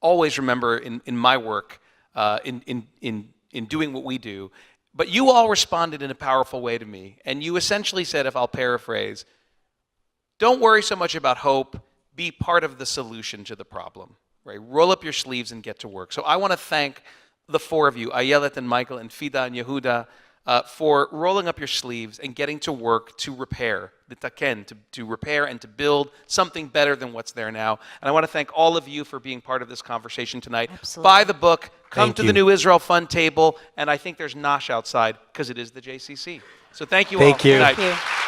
always remember in my work, in doing what we do. But you all responded in a powerful way to me, and you essentially said, if I'll paraphrase, don't worry so much about hope, be part of the solution to the problem, right? Roll up your sleeves and get to work. So I want to thank the four of you, Ayelet and Michael and Fida and Yehuda, for rolling up your sleeves and getting to work to repair, the taken, to repair and to build something better than what's there now. And I want to thank all of you for being part of this conversation tonight. Absolutely. Buy the book, come Thank to you. the New Israel Fund table, and I think there's nosh outside because it is the JCC. So thank you all. Thank you. Good night. Thank you.